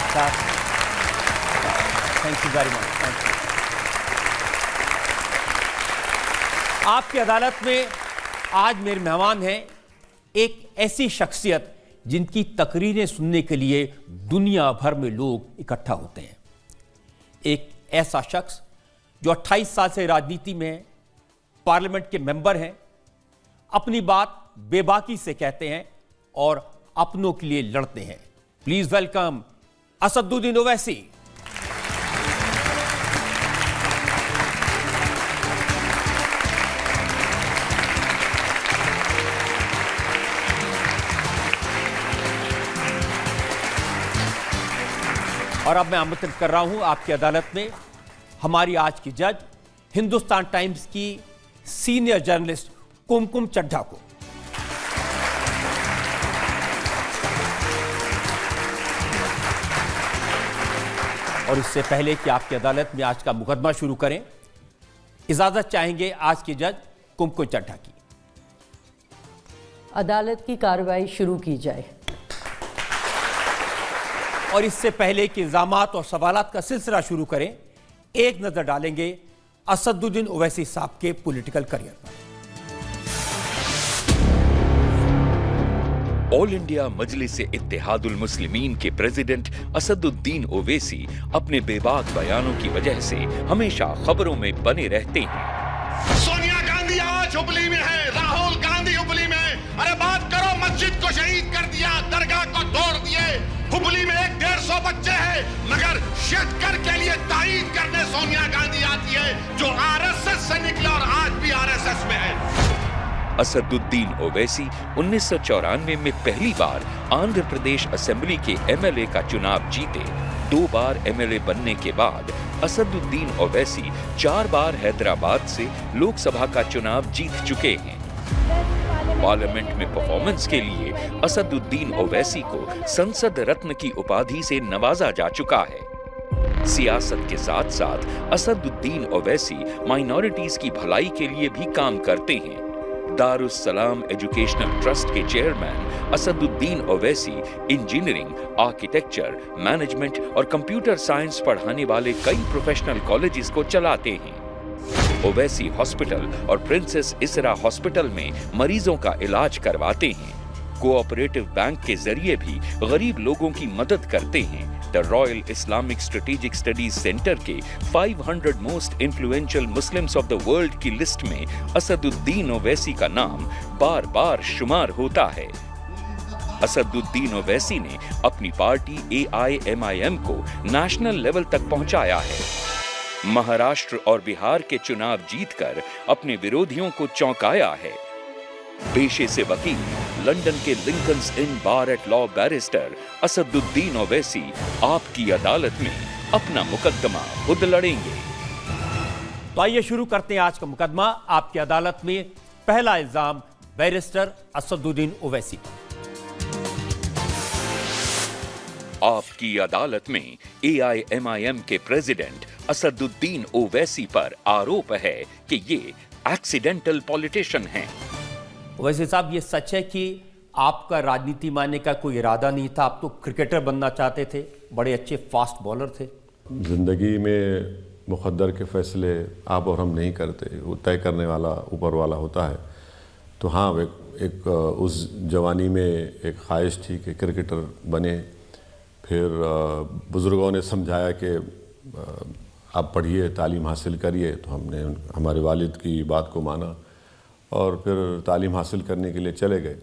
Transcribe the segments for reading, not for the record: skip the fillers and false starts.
नमस्कार। Thank you very much. Thank you. आपकी अदालत में आज मेरे मेहमान हैं एक ऐसी शख्सियत जिनकी तकरीरें सुनने के लिए दुनिया भर में लोग इकट्ठा होते हैं। एक ऐसा शख्स जो 28 साल से राजनीति में है, पार्लियामेंट के मेंबर हैं, अपनी बात बेबाकी से कहते हैं और अपनों के लिए लड़ते हैं। Please welcome Asaduddin Owaisi. और अब मैं आमंत्रित कर रहा हूं आपकी अदालत में हमारी आज की जज, हिंदुस्तान टाइम्स की सीनियर जर्नलिस्ट कुमकुम चड्ढा को। और इससे पहले कि आपकी अदालत में आज का मुकदमा शुरू करें, इजाजत चाहेंगे आज की जज कुमकुम चड्ढा की। अदालत की कार्रवाई शुरू की जाए। और इससे पहले कि इल्जामात और सवालात का सिलसिला शुरू करें, एक नजर डालेंगे असदुद्दीन ओवैसी साहब के पॉलिटिकल करियर पर। ऑल इंडिया मजलिस इत्तेहादुल मुस्लिमीन के प्रेसिडेंट असदुद्दीन ओवैसी अपने बेबाक बयानों की वजह से हमेशा खबरों में बने रहते हैं। सोनिया गांधी आज हुबली में है, राहुल गांधी हुबली में। अरे बात करो, मस्जिद को शहीद कर दिया, दरगाह को तोड़ दिए। हुबली में 150 बच्चे हैं, मगर शियतकर के लिए तायीद करने सोनिया गांधी आती है, जो आरएसएस से निकला और आज भी आरएसएस में है। असदुद्दीन ओवैसी 1994 में पहली बार आंध्र प्रदेश असेंबली के एमएलए का चुनाव जीते। 2 बार एमएलए बनने के बाद असदुद्दीन ओवैसी 4 बार हैदराबाद से लोकसभा का चुनाव जीत चुके हैं। पार्लियामेंट में परफॉर्मेंस के लिए असदुद्दीन ओवैसी को संसद रत्न की उपाधि से नवाजा जा चुका है। सियासत के साथ साथ असदुद्दीन ओवैसी माइनॉरिटीज की भलाई के लिए भी काम करते हैं। दारुस सलाम एजुकेशनल ट्रस्ट के chairman Asaduddin Owaisi engineering, architecture, management और कंप्यूटर साइंस पढ़ाने वाले कई प्रोफेशनल कॉलेजेस को चलाते हैं। ओवैसी हॉस्पिटल और प्रिंसेस इसरा हॉस्पिटल में मरीजों का इलाज करवाते हैं। कोऑपरेटिव बैंक के जरिए भी गरीब लोगों की मदद करते हैं। The royal Islamic strategic studies centre के 500 most influential Muslims of the world की लिस्ट में असदुद्दीन ओवैसी का नाम बार बार शुमार होता है। असदुद्दीन ओवैसी ने अपनी पार्टी AIMIM को नेशनल लेवल तक पहुंचाया है। महाराष्ट्र और बिहार के चुनाव जीतकर अपने विरोधियों को चौंकाया है। पेशे से वकील, लंदन के Lincoln's Inn bar at law barrister Asaduddin Owaisi आपकी अदालत में अपना मुकदमा खुद लड़ेंगे। तो आइए शुरू करते हैं आज का मुकदमा। आपकी अदालत में पहला इल्जाम बैरिस्टर असदुद्दीन ओवैसी पर। आपकी अदालत में AIMIM के प्रेसिडेंट असदुद्दीन ओवैसी पर आरोप है कि ये एक्सीडेंटल पॉलिटिशियन हैं। ओवैसी साहब, ये सच है कि आपका राजनीति मानने का कोई इरादा नहीं था, आप तो क्रिकेटर बनना चाहते थे, बड़े अच्छे फास्ट बॉलर थे? जिंदगी में मुक़द्दर के फैसले आप और हम नहीं करते, वो तय करने वाला ऊपर वाला होता है। तो हाँ, एक उस जवानी में एक ख्वाहिश थी कि क्रिकेटर बने। फिर बुज़ुर्गों ने समझाया कि आप पढ़िए, तालीम हासिल करिए, तो हमने हमारे वालिद की बात को माना और फिर तालीम हासिल करने के लिए चले गए।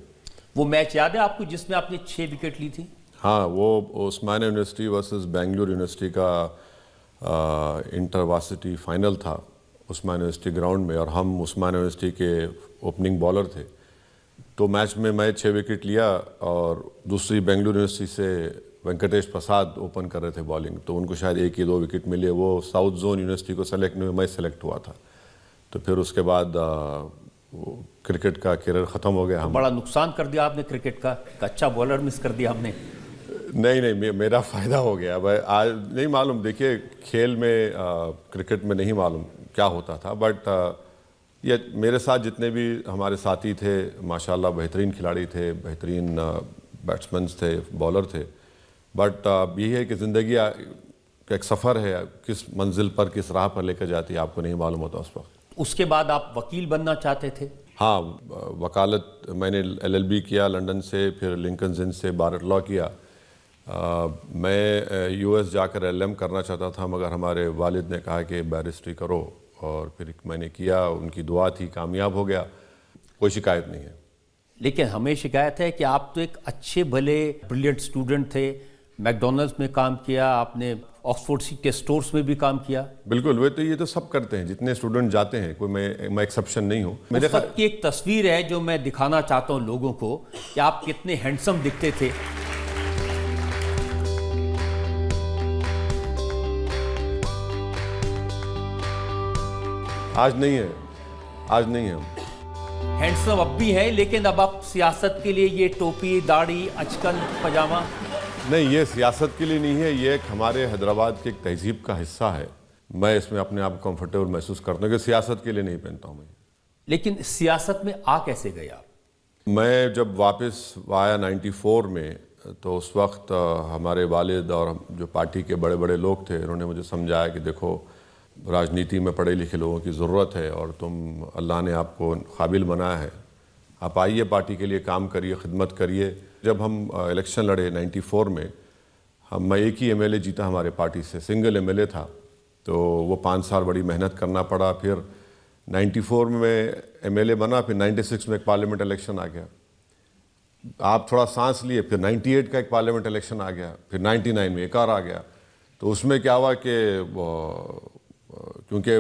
वो मैच याद है आपको जिसमें आपने 6 विकेट ली थी? हाँ, वो उस्मानिया यूनिवर्सिटी वर्सेस बेंगलुरु यूनिवर्सिटी का इंटरवर्सिटी फाइनल था उस्मानिया यूनिवर्सिटी ग्राउंड में, और हम उस्मानिया यूनिवर्सिटी के ओपनिंग बॉलर थे। तो मैच में मैं 6 विकेट लिया और दूसरी बेंगलुरु यूनिवर्सिटी से वेंकटेश प्रसाद ओपन कर रहे थे बॉलिंग, तो उनको शायद 1 या 2 विकेट मिले। वो साउथ जोन यूनिवर्सिटी को सेलेक्ट में मैं सेलेक्ट हुआ था। तो फिर उसके बाद क्रिकेट का करियर ख़त्म हो गया। हम बड़ा नुकसान कर दिया आपने क्रिकेट का, अच्छा बॉलर मिस कर दिया हमने। नहीं, मेरा फ़ायदा हो गया। भाई आज नहीं मालूम, देखिए खेल में क्रिकेट में नहीं मालूम क्या होता था, बट ये मेरे साथ जितने भी हमारे साथी थे माशाल्लाह बेहतरीन खिलाड़ी थे, बेहतरीन बैट्समैन थे, बॉलर थे। बट यही है कि ज़िंदगी का एक सफ़र है, किस मंजिल पर किस राह पर लेकर जाती है आपको नहीं मालूम होता उस वक्त। उसके बाद आप वकील बनना चाहते थे? हाँ, वकालत मैंने LLB किया लंदन से, फिर लिंकन्स इन से बार लॉ किया। मैं US जाकर LLM करना चाहता था, मगर हमारे वालिद ने कहा कि बैरिस्ट्री करो, और फिर मैंने किया, उनकी दुआ थी, कामयाब हो गया, कोई शिकायत नहीं है। लेकिन हमें शिकायत है कि आप तो एक अच्छे भले ब्रिलियंट स्टूडेंट थे, मैकडॉनल्ड्स में काम किया आपने, ऑक्सफोर्ड के स्टोर्स में भी काम किया। बिल्कुल, वे तो ये तो सब करते हैं, जितने स्टूडेंट जाते हैं, कोई मैं एक्सेप्शन नहीं हूँ। उस वक्त की एक तस्वीर है जो मैं दिखाना चाहता हूँ लोगों को कि आप कितने हैंडसम दिखते थे। आज नहीं है, आज नहीं है। हैंडसम अब भी है, लेकिन अब आप सियासत के लिए ये टोपी, दाढ़ी, अचकन, पजामा? नहीं, ये सियासत के लिए नहीं है, ये एक हमारे हैदराबाद की एक तहजीब का हिस्सा है। मैं इसमें अपने आप को कंफर्टेबल महसूस करता हूँ कि सियासत के लिए नहीं पहनता हूँ मैं। लेकिन सियासत में आ कैसे गए आप? मैं जब वापस आया 94 में, तो उस वक्त हमारे वालिद और जो पार्टी के बड़े बड़े लोग थे, उन्होंने मुझे समझाया कि देखो, राजनीति में पढ़े लिखे लोगों की ज़रूरत है और तुम, अल्लाह ने आपको काबिल बनाया है, आप आइए, पार्टी के लिए काम करिए, खिदमत करिए। जब हम इलेक्शन लड़े 94 में, मैं एक ही MLA जीता हमारे पार्टी से, सिंगल MLA था, तो वो 5 साल बड़ी मेहनत करना पड़ा। फिर 94 में MLA बना, फिर 96 में एक पार्लियामेंट इलेक्शन आ गया, आप थोड़ा सांस लिए, फिर 98 का एक पार्लियामेंट इलेक्शन आ गया, फिर 99 में एक और आ गया। तो उसमें क्या हुआ कि क्योंकि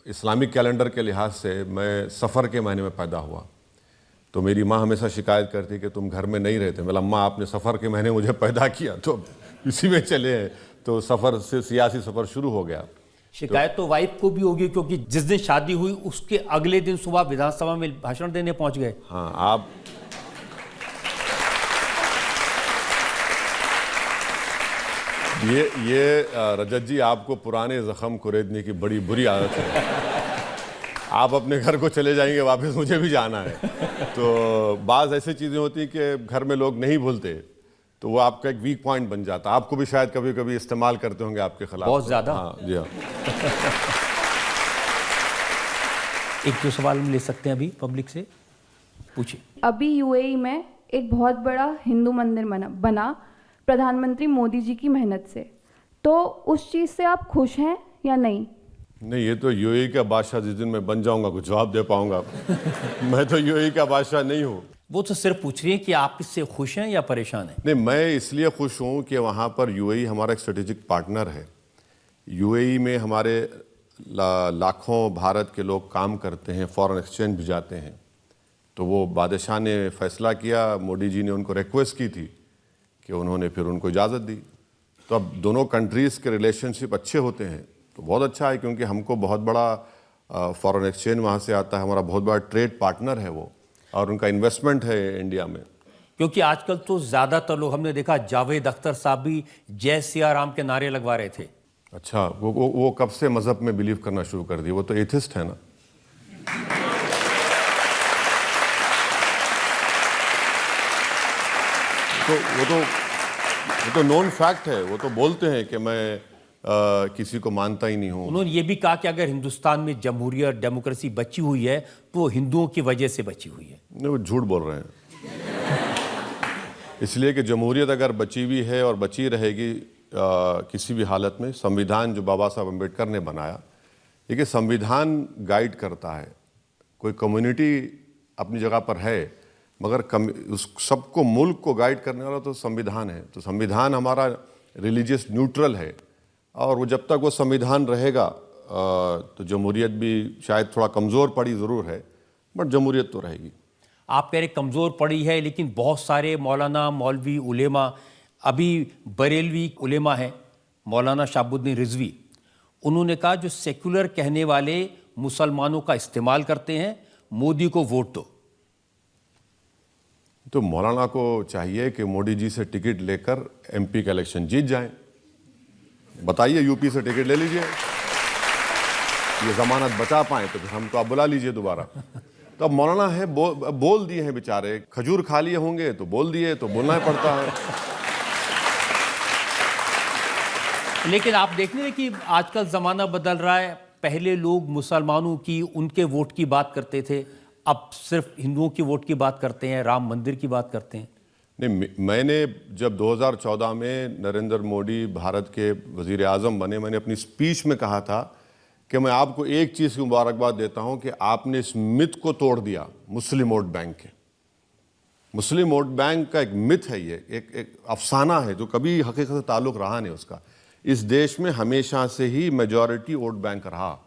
इस्लामिक कैलेंडर के लिहाज से मैं सफ़र के महीने में पैदा हुआ, तो मेरी माँ हमेशा शिकायत करती कि तुम घर में नहीं रहते। मतलब अम्मा, आपने सफ़र के महीने मुझे पैदा किया, तो इसी में चले हैं, तो सफ़र से सियासी सफ़र शुरू हो गया। शिकायत तो वाइफ को भी होगी, क्योंकि जिस दिन शादी हुई उसके अगले दिन सुबह विधानसभा में भाषण देने पहुंच गए। हाँ, आप ये रजत जी, आपको पुराने ज़ख्म कुरेदने की बड़ी बुरी आदत है। आप अपने घर को चले जाएंगे वापस, मुझे भी जाना है। तो बाज़ ऐसी चीज़ें होती हैं कि घर में लोग नहीं भूलते, तो वो आपका एक वीक पॉइंट बन जाता है। आपको भी शायद कभी कभी इस्तेमाल करते होंगे आपके खिलाफ। बहुत ज़्यादा। हाँ जी, हाँ। एक दो सवाल हम ले सकते हैं अभी पब्लिक से, पूछिए। अभी UAE में एक बहुत बड़ा हिंदू मंदिर बना प्रधानमंत्री मोदी जी की मेहनत से, तो उस चीज़ से आप खुश हैं या नहीं? नहीं, ये तो UAE का बादशाह जिस दिन मैं बन जाऊंगा कुछ जवाब दे पाऊंगा। मैं तो UAE का बादशाह नहीं हूँ। वो तो सिर्फ पूछ रही है कि आप इससे खुश हैं या परेशान हैं? नहीं, मैं इसलिए खुश हूँ कि वहाँ पर UAE हमारा एक स्ट्रेटेजिक पार्टनर है। UAE में हमारे लाखों भारत के लोग काम करते हैं, फॉरेन एक्सचेंज भी जाते हैं। तो वो बादशाह ने फैसला किया, मोदी जी ने उनको रिक्वेस्ट की थी कि उन्होंने फिर उनको इजाज़त दी। तो अब दोनों कंट्रीज़ के रिलेशनशिप अच्छे होते हैं, तो बहुत अच्छा है, क्योंकि हमको बहुत बड़ा फॉरेन एक्सचेंज वहाँ से आता है, हमारा बहुत बड़ा ट्रेड पार्टनर है वो, और उनका इन्वेस्टमेंट है इंडिया में। क्योंकि आजकल तो ज़्यादातर लोग, हमने देखा जावेद अख्तर साहब भी जय सिया राम के नारे लगवा रहे थे। अच्छा, वो कब से मज़हब में बिलीव करना शुरू कर दिए? वो तो एथिस्ट है ना। तो वो तो नोन फैक्ट है, वो तो बोलते हैं कि मैं किसी को मानता ही नहीं हूँ। उन्होंने ये भी कहा कि अगर हिंदुस्तान में जमहूरियत, डेमोक्रेसी बची हुई है तो वो हिंदुओं की वजह से बची हुई है। नहीं, वो झूठ बोल रहे हैं। इसलिए कि जमहूरियत अगर बची हुई है और बची रहेगी किसी भी हालत में, संविधान जो बाबा साहब अम्बेडकर ने बनाया, देखिए संविधान गाइड करता है। कोई कम्युनिटी अपनी जगह पर है, मगर उस सबको, मुल्क को गाइड करने वाला तो संविधान है। तो संविधान हमारा रिलीजियस न्यूट्रल है, और वो जब तक वो संविधान रहेगा तो जमहूरियत भी शायद थोड़ा कमज़ोर पड़ी ज़रूर है, बट जमहूरियत तो रहेगी। आप कह रहे कमज़ोर पड़ी है, लेकिन बहुत सारे मौलाना, मौलवी, उलेमा, अभी बरेलवी उलेमा हैं, मौलाना शाहबुद्दीन रिजवी, उन्होंने कहा जो सेक्युलर कहने वाले मुसलमानों का इस्तेमाल करते हैं, मोदी को वोट दो। तो मौलाना को चाहिए कि मोदी जी से टिकट लेकर MP का इलेक्शन जीत जाएं। बताइए, UP से टिकट ले लीजिए, ये जमानत बचा पाएं तो फिर हमको आप बुला लीजिए दोबारा। तो अब मौलाना है, बोल दिए हैं बेचारे, खजूर खा लिए होंगे तो बोल दिए, तो बोलना ही पड़ता है। लेकिन आप देख रहे हैं कि आजकल ज़माना बदल रहा है। पहले लोग मुसलमानों की, उनके वोट की बात करते थे, अब सिर्फ हिंदुओं की वोट की बात करते हैं, राम मंदिर की बात करते हैं। नहीं, मैंने जब 2014 में नरेंद्र मोदी भारत के वज़ीर आज़म बने, मैंने अपनी स्पीच में कहा था कि मैं आपको एक चीज़ की मुबारकबाद देता हूं कि आपने इस मिथ को तोड़ दिया, मुस्लिम वोट बैंक के। मुस्लिम वोट बैंक का एक मिथ है, ये एक अफसाना है जो कभी हकीकत से ताल्लुक़ रहा नहीं उसका। इस देश में हमेशा से ही मेजॉरिटी वोट बैंक रहा,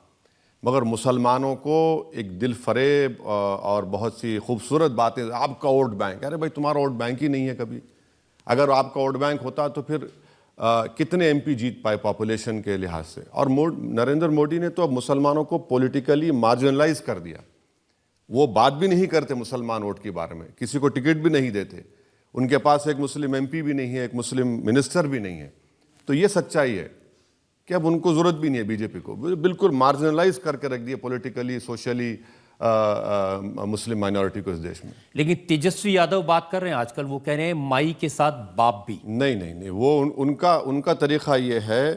मगर मुसलमानों को एक दिल फरेब और बहुत सी खूबसूरत बातें, आपका वोट बैंक, अरे भाई तुम्हारा वोट बैंक ही नहीं है कभी। अगर आपका वोट बैंक होता तो फिर कितने एमपी जीत पाए पॉपुलेशन के लिहाज से। और नरेंद्र मोदी ने तो अब मुसलमानों को पॉलिटिकली मार्जिनलाइज कर दिया। वो बात भी नहीं करते मुसलमान वोट के बारे में, किसी को टिकट भी नहीं देते, उनके पास एक मुस्लिम एमपी भी नहीं है, एक मुस्लिम मिनिस्टर भी नहीं है। तो ये सच्चाई है कि अब उनको ज़रूरत भी नहीं है बीजेपी को, बिल्कुल मार्जिनलाइज करके रख दिया पॉलिटिकली, सोशली मुस्लिम माइनॉरिटी को इस देश में। लेकिन तेजस्वी यादव बात कर रहे हैं आजकल, वो कह रहे हैं माई के साथ बाप भी। नहीं, वो उनका तरीक़ा ये है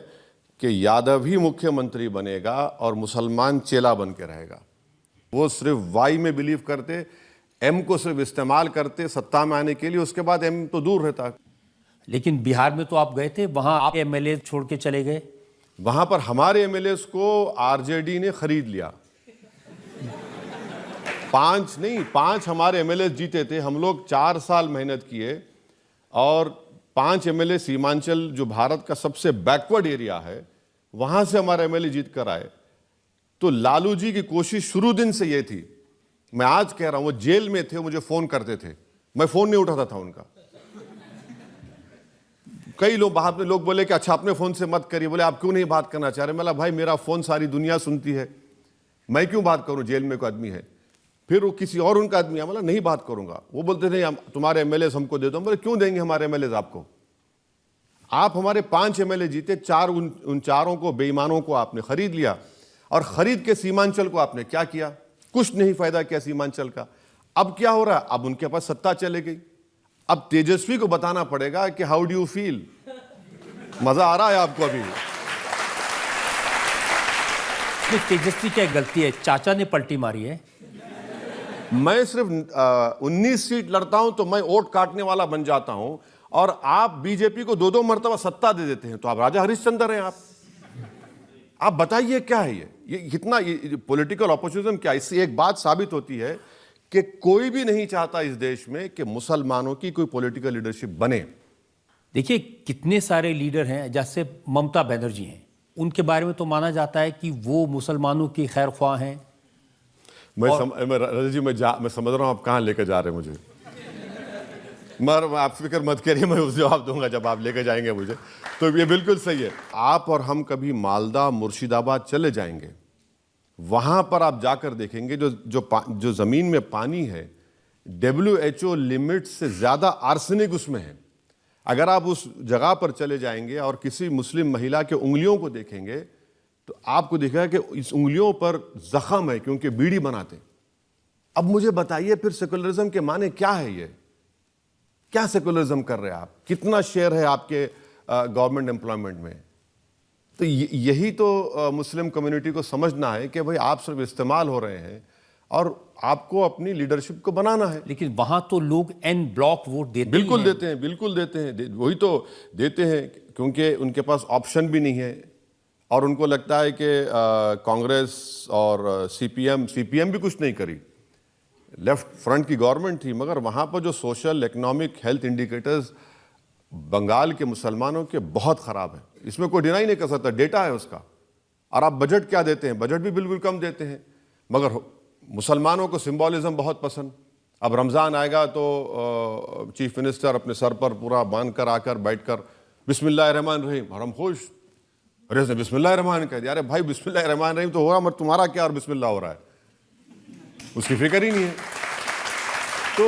कि यादव ही मुख्यमंत्री बनेगा और मुसलमान चेला बन के रहेगा। वो सिर्फ वाई में बिलीव करते, एम को सिर्फ इस्तेमाल करते सत्ता में आने के लिए, उसके बाद एम तो दूर रहता। लेकिन बिहार में तो आप गए थे, वहां आप एमएलए छोड़ के चले गए। वहां पर हमारे एमएलएस को आरजेडी ने खरीद लिया। 5 हमारे एमएलएस जीते थे। हम लोग 4 साल मेहनत किए और 5 एमएलए सीमांचल, जो भारत का सबसे बैकवर्ड एरिया है, वहां से हमारे एमएलए जीत कर आए। तो लालू जी की कोशिश शुरू दिन से ये थी, मैं आज कह रहा हूं, वो जेल में थे, मुझे फोन करते थे, मैं फोन नहीं उठाता था उनका। कई लोग बाहर में लोग बोले कि अच्छा अपने फोन से मत करिए, बोले आप क्यों नहीं बात करना चाह रहे। मैं भाई मेरा फोन सारी दुनिया सुनती है, मैं क्यों बात करूं, जेल में कोई आदमी है। फिर वो किसी और उनका आदमी है, बोला नहीं बात करूंगा। वो बोलते थे तुम्हारे एमएलए हमको दे दो। बोले क्यों देंगे हमारे एमएलए आपको, आप हमारे 5 एमएलए जीते, उन चारों को, बेईमानों को आपने खरीद लिया। और खरीद के सीमांचल को आपने क्या किया, कुछ नहीं फायदा किया सीमांचल का। अब क्या हो रहा है, अब उनके पास सत्ता चले गई। अब तेजस्वी को बताना पड़ेगा कि हाउ डू यू फील, मजा आ रहा है आपको अभी। तेजस्वी क्या गलती है, चाचा ने पलटी मारी है। मैं सिर्फ 19 सीट लड़ता हूं तो मैं वोट काटने वाला बन जाता हूं, और आप बीजेपी को 2-2 मरतबा सत्ता दे देते हैं, तो आप राजा हरिश्चंद्र हैं। आप बताइए क्या है ये कितना पॉलिटिकल ऑपोर्चुनिज्म क्या है। इससे एक बात साबित होती है कि कोई भी नहीं चाहता इस देश में कि मुसलमानों की कोई पॉलिटिकल लीडरशिप बने। देखिए कितने सारे लीडर हैं, जैसे ममता बनर्जी हैं, उनके बारे में तो माना जाता है कि वो मुसलमानों की खैर ख्वाह हैं। मैं समझ रहा हूं आप कहां लेकर जा रहे हैं मुझे, मगर आप फिक्र मत करिए, मैं उस जवाब दूंगा जब आप लेकर जाएंगे मुझे। तो ये बिल्कुल सही है। आप और हम कभी मालदा, मुर्शिदाबाद चले जाएंगे, वहां पर आप जाकर देखेंगे जो जमीन में पानी है, WHO लिमिट से ज्यादा आर्सेनिक उसमें है। अगर आप उस जगह पर चले जाएंगे और किसी मुस्लिम महिला के उंगलियों को देखेंगे तो आपको दिखेगा कि इस उंगलियों पर जख्म है, क्योंकि बीड़ी बनाते। अब मुझे बताइए फिर सेकुलरिज्म के माने क्या है, ये क्या सेकुलरिज्म कर रहे हैं आप, कितना शेयर है आपके गवर्नमेंट एम्प्लॉयमेंट में। तो यही तो मुस्लिम कम्युनिटी को समझना है कि भाई आप सिर्फ इस्तेमाल हो रहे हैं और आपको अपनी लीडरशिप को बनाना है। लेकिन वहां तो लोग एन ब्लॉक वोट देते हैं। बिल्कुल देते हैं, वही तो देते हैं, क्योंकि उनके पास ऑप्शन भी नहीं है और उनको लगता है कि कांग्रेस और सीपीएम भी कुछ नहीं करी। लेफ्ट फ्रंट की गवर्नमेंट थी, मगर वहाँ पर जो social, economic, health indicators Bengal के मुसलमानों के बहुत ख़राब हैं। इसमें कोई डिनाई नहीं कर सकता, डेटा है उसका। और आप बजट क्या देते हैं, बजट भी बिल्कुल कम देते हैं, मगर मुसलमानों को सिंबॉलिज्म बहुत पसंद। अब रमज़ान आएगा तो चीफ मिनिस्टर अपने सर पर पूरा बांध कर आकर बैठकर बिस्मिल्लाहिर्रहमानिर्रहीम, और हम खुश। अरे उसने बिस्मिल्लाहिर्रहमान कह दिया। अरे भाई बिस्मिल्लाहिर्रहमानिर्रहीम तो हो रहा, मगर तुम्हारा क्या और बिस्मिल्लाह हो रहा है, उसकी फिक्र ही नहीं है। तो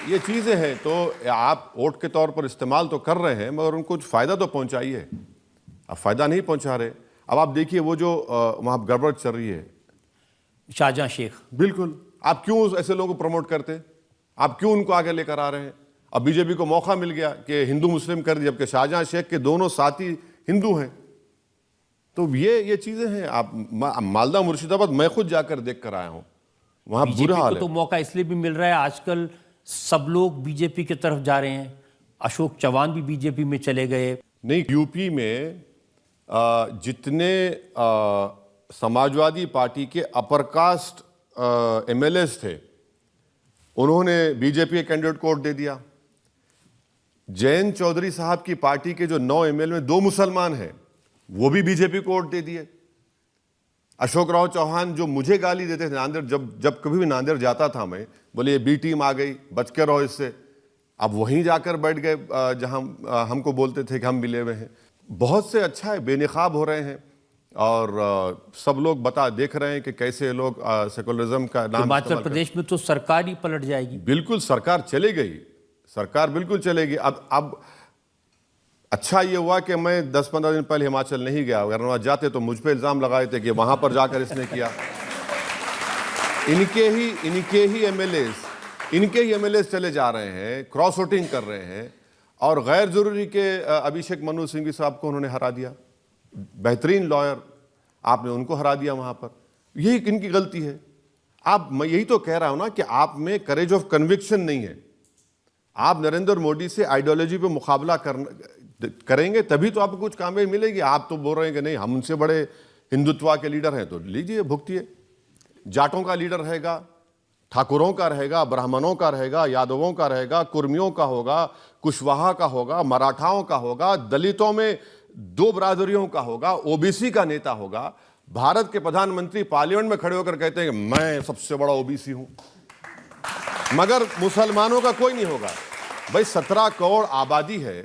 ये चीज़ें हैं। तो आप वोट के तौर पर इस्तेमाल तो कर रहे हैं, मगर उनको फ़ायदा तो पहुंचाइए। अब फ़ायदा नहीं पहुंचा रहे। अब आप देखिए वो जो वहाँ गड़बड़ चल रही है, शाहजहां शेख, बिल्कुल। आप क्यों ऐसे लोगों को प्रमोट करते, आप क्यों उनको आगे लेकर आ रहे हैं। अब बीजेपी को मौका मिल गया कि हिंदू मुस्लिम कर दिया, जबकि शाहजहां शेख के दोनों साथी हिंदू हैं, तो ये चीजें हैं। आप मालदा मुर्शिदाबाद मैं खुद जाकर देख कर आया हूं, वहां बीजेपी बुरा हाल को है। तो मौका इसलिए भी मिल रहा है, आजकल सब लोग बीजेपी की तरफ जा रहे हैं। अशोक चौहान भी बीजेपी में चले गए। नहीं, यूपी में जितने समाजवादी पार्टी के अपर कास्ट एमएलएस थे, उन्होंने बीजेपी के कैंडिडेट को वोट दे दिया। जयंत चौधरी साहब की पार्टी के जो 9 एमएलए में 2 मुसलमान हैं, वो भी बीजेपी को वोट दे दिए। अशोक राव चौहान जो मुझे गाली देते थे नांदेड़, जब कभी भी नांदेड़ जाता था मैं, बोले ये बी टीम आ गई, बच के रहो इससे, अब वहीं जाकर बैठ गए जहां हमको बोलते थे कि हम मिले हुए हैं। बहुत से अच्छा है, बेनिकाब हो रहे हैं और सब लोग देख रहे हैं कि कैसे लोग सेकुलरिज्म का नाम हिमाचल प्रदेश में तो सरकार ही पलट जाएगी। बिल्कुल सरकार चले गई, सरकार बिल्कुल चलेगी। अब अच्छा ये हुआ कि मैं 10-15 दिन पहले हिमाचल नहीं गया, अगर वहां जाते तो मुझ पे इल्जाम लगाए थे कि वहां पर जाकर इसने किया। इनके ही एमएलएस चले जा रहे हैं, क्रॉस वोटिंग कर रहे हैं और गैर जरूरी के अभिषेक मनु सिंघवी साहब को उन्होंने हरा दिया। बेहतरीन लॉयर, आपने उनको हरा दिया वहां पर। यही इनकी गलती है। मैं यही तो कह रहा हूं ना कि आप में करेज ऑफ कन्विक्शन नहीं है। आप नरेंद्र मोदी से आइडियोलॉजी पे मुकाबला करेंगे तभी तो आपको कुछ कामयाबी मिलेगी। आप तो बोल रहे हैं कि नहीं, हम उनसे बड़े हिंदुत्व के लीडर हैं, तो लीजिए, भुगतिए। जाटों का लीडर रहेगा, ठाकुरों का रहेगा, ब्राह्मणों का रहेगा, यादवों का रहेगा, कुर्मियों का होगा, कुशवाहा का होगा, मराठाओं का होगा, दलितों में 2 बरादरियों का होगा, ओबीसी का नेता होगा। भारत के प्रधानमंत्री पार्लियामेंट में खड़े होकर कहते हैं कि मैं सबसे बड़ा ओबीसी हूं, मगर मुसलमानों का कोई नहीं होगा। भाई 17 करोड़ आबादी है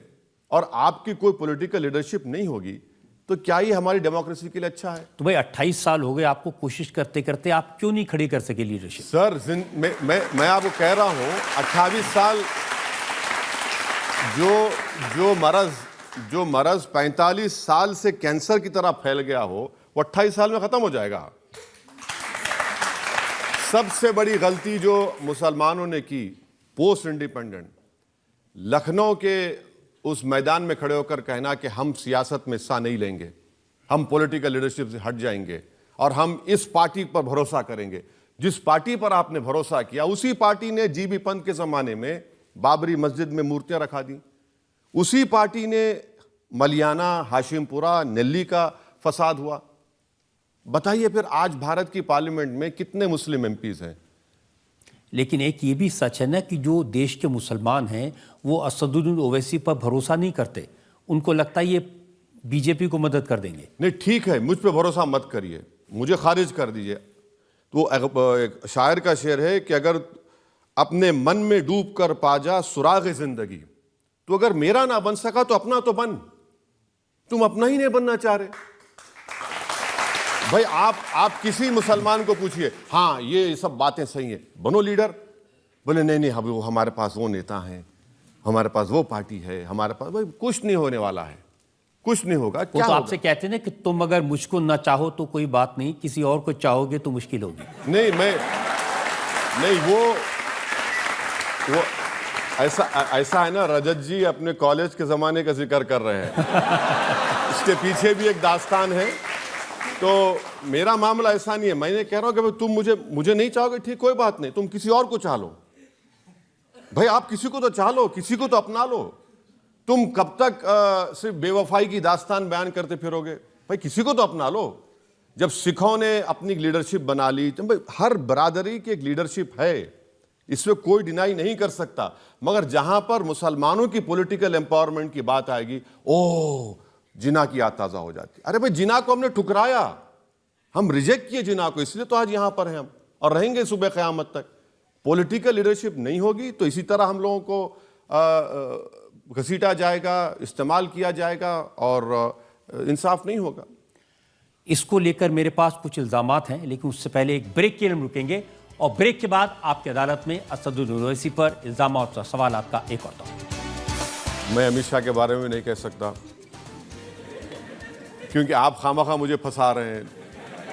और आपकी कोई पॉलिटिकल लीडरशिप नहीं होगी तो क्या ये हमारी डेमोक्रेसी के लिए अच्छा है? तो भाई 28 साल हो गए आपको कोशिश करते करते, आप क्यों नहीं खड़ी कर सके लीडरशिप? सर मैं आपको कह रहा हूं 28 साल जो मरज 45 साल से कैंसर की तरह फैल गया हो, वो 28 साल में खत्म हो जाएगा। सबसे बड़ी गलती जो मुसलमानों ने की पोस्ट इंडिपेंडेंट, लखनऊ के उस मैदान में खड़े होकर कहना कि हम सियासत में हिस्सा नहीं लेंगे, हम पॉलिटिकल लीडरशिप से हट जाएंगे और हम इस पार्टी पर भरोसा करेंगे। जिस पार्टी पर आपने भरोसा किया, उसी पार्टी ने जीबी पंत के जमाने में बाबरी मस्जिद में मूर्तियां रखा दी। उसी पार्टी ने मलियाना, हाशिमपुरा, नेल्ली का फसाद हुआ। बताइए फिर आज भारत की पार्लियामेंट में कितने मुस्लिम एमपीज हैं? लेकिन एक ये भी सच है ना कि जो देश के मुसलमान हैं वो असदुद्दीन ओवैसी पर भरोसा नहीं करते। उनको लगता है ये बीजेपी को मदद कर देंगे। नहीं, ठीक है, मुझ पे भरोसा मत करिए, मुझे खारिज कर दीजिए। तो एक शायर का शेर है कि अगर अपने मन में डूब कर पा जा सुराग जिंदगी, तो अगर मेरा ना बन सका तो अपना तो बन। तुम अपना ही नहीं बनना चाह रहे। भाई आप किसी मुसलमान को पूछिए, हाँ ये सब बातें सही है, बनो लीडर। बोले नहीं अभी वो हमारे पास वो नेता हैं, हमारे पास वो पार्टी है, हमारे पास। भाई कुछ नहीं होने वाला है, कुछ नहीं होगा। क्या तो आपसे कहते हैं ना कि तुम अगर मुझको ना चाहो तो कोई बात नहीं, किसी और को चाहोगे तो मुश्किल होगी। नहीं वो ऐसा है ना, रजत जी अपने कॉलेज के जमाने का जिक्र कर रहे हैं। इसके पीछे भी एक दास्तान है। तो मेरा मामला ऐसा नहीं है। मैंने कह रहा हूं कि भाई तुम मुझे नहीं चाहोगे, ठीक, कोई बात नहीं, तुम किसी और को चाह लो। भाई आप किसी को तो चाह लो, किसी को तो अपना लो। तुम कब तक सिर्फ बेवफाई की दास्तान बयान करते फिरोगे? भाई किसी को तो अपना लो। जब सिखों ने अपनी लीडरशिप बना ली, तो भाई हर बरादरी की एक लीडरशिप है, इसमें कोई डिनाई नहीं कर सकता। मगर जहां पर मुसलमानों की पॉलिटिकल एम्पावरमेंट की बात आएगी, ओह जिना की याद ताजा हो जाती। अरे भाई जिना को हमने ठुकराया, हम रिजेक्ट किए जिना को, इसलिए तो आज यहां पर हैं हम और रहेंगे सुबह क़यामत तक। पॉलिटिकल लीडरशिप नहीं होगी तो इसी तरह हम लोगों को घसीटा जाएगा, इस्तेमाल किया जाएगा और इंसाफ नहीं होगा। इसको लेकर मेरे पास कुछ इल्जामात हैं, लेकिन उससे पहले एक ब्रेक के लिए हम रुकेंगे और ब्रेक के बाद आपकी अदालत में असदुद्दीन ओवैसी पर इल्जामात और सवालात का एक और दौर। मैं अमित शाह के बारे में नहीं कह सकता क्योंकि आप खामखा मुझे फंसा रहे हैं।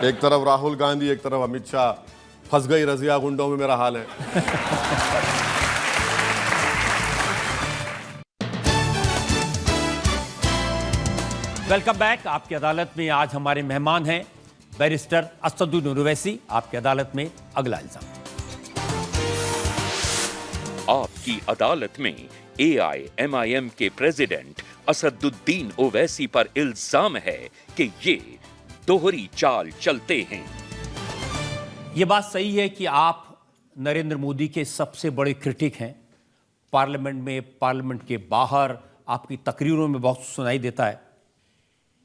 एक तरफ राहुल गांधी, एक तरफ अमित शाह, फंस गई रजिया गुंडों में मेरा हाल है। Welcome back. आपकी अदालत में आज हमारे मेहमान हैं बैरिस्टर असदुद्दीन ओवैसी। आपकी अदालत में अगला इल्जाम। आपकी अदालत में AIMIM के प्रेसिडेंट असदुद्दीन ओवैसी पर इल्जाम है कि ये दोहरी चाल चलते हैं। ये बात सही है कि आप नरेंद्र मोदी के सबसे बड़े क्रिटिक हैं। पार्लियामेंट में, पार्लियामेंट के बाहर आपकी तकरीरों में बहुत सुनाई देता है।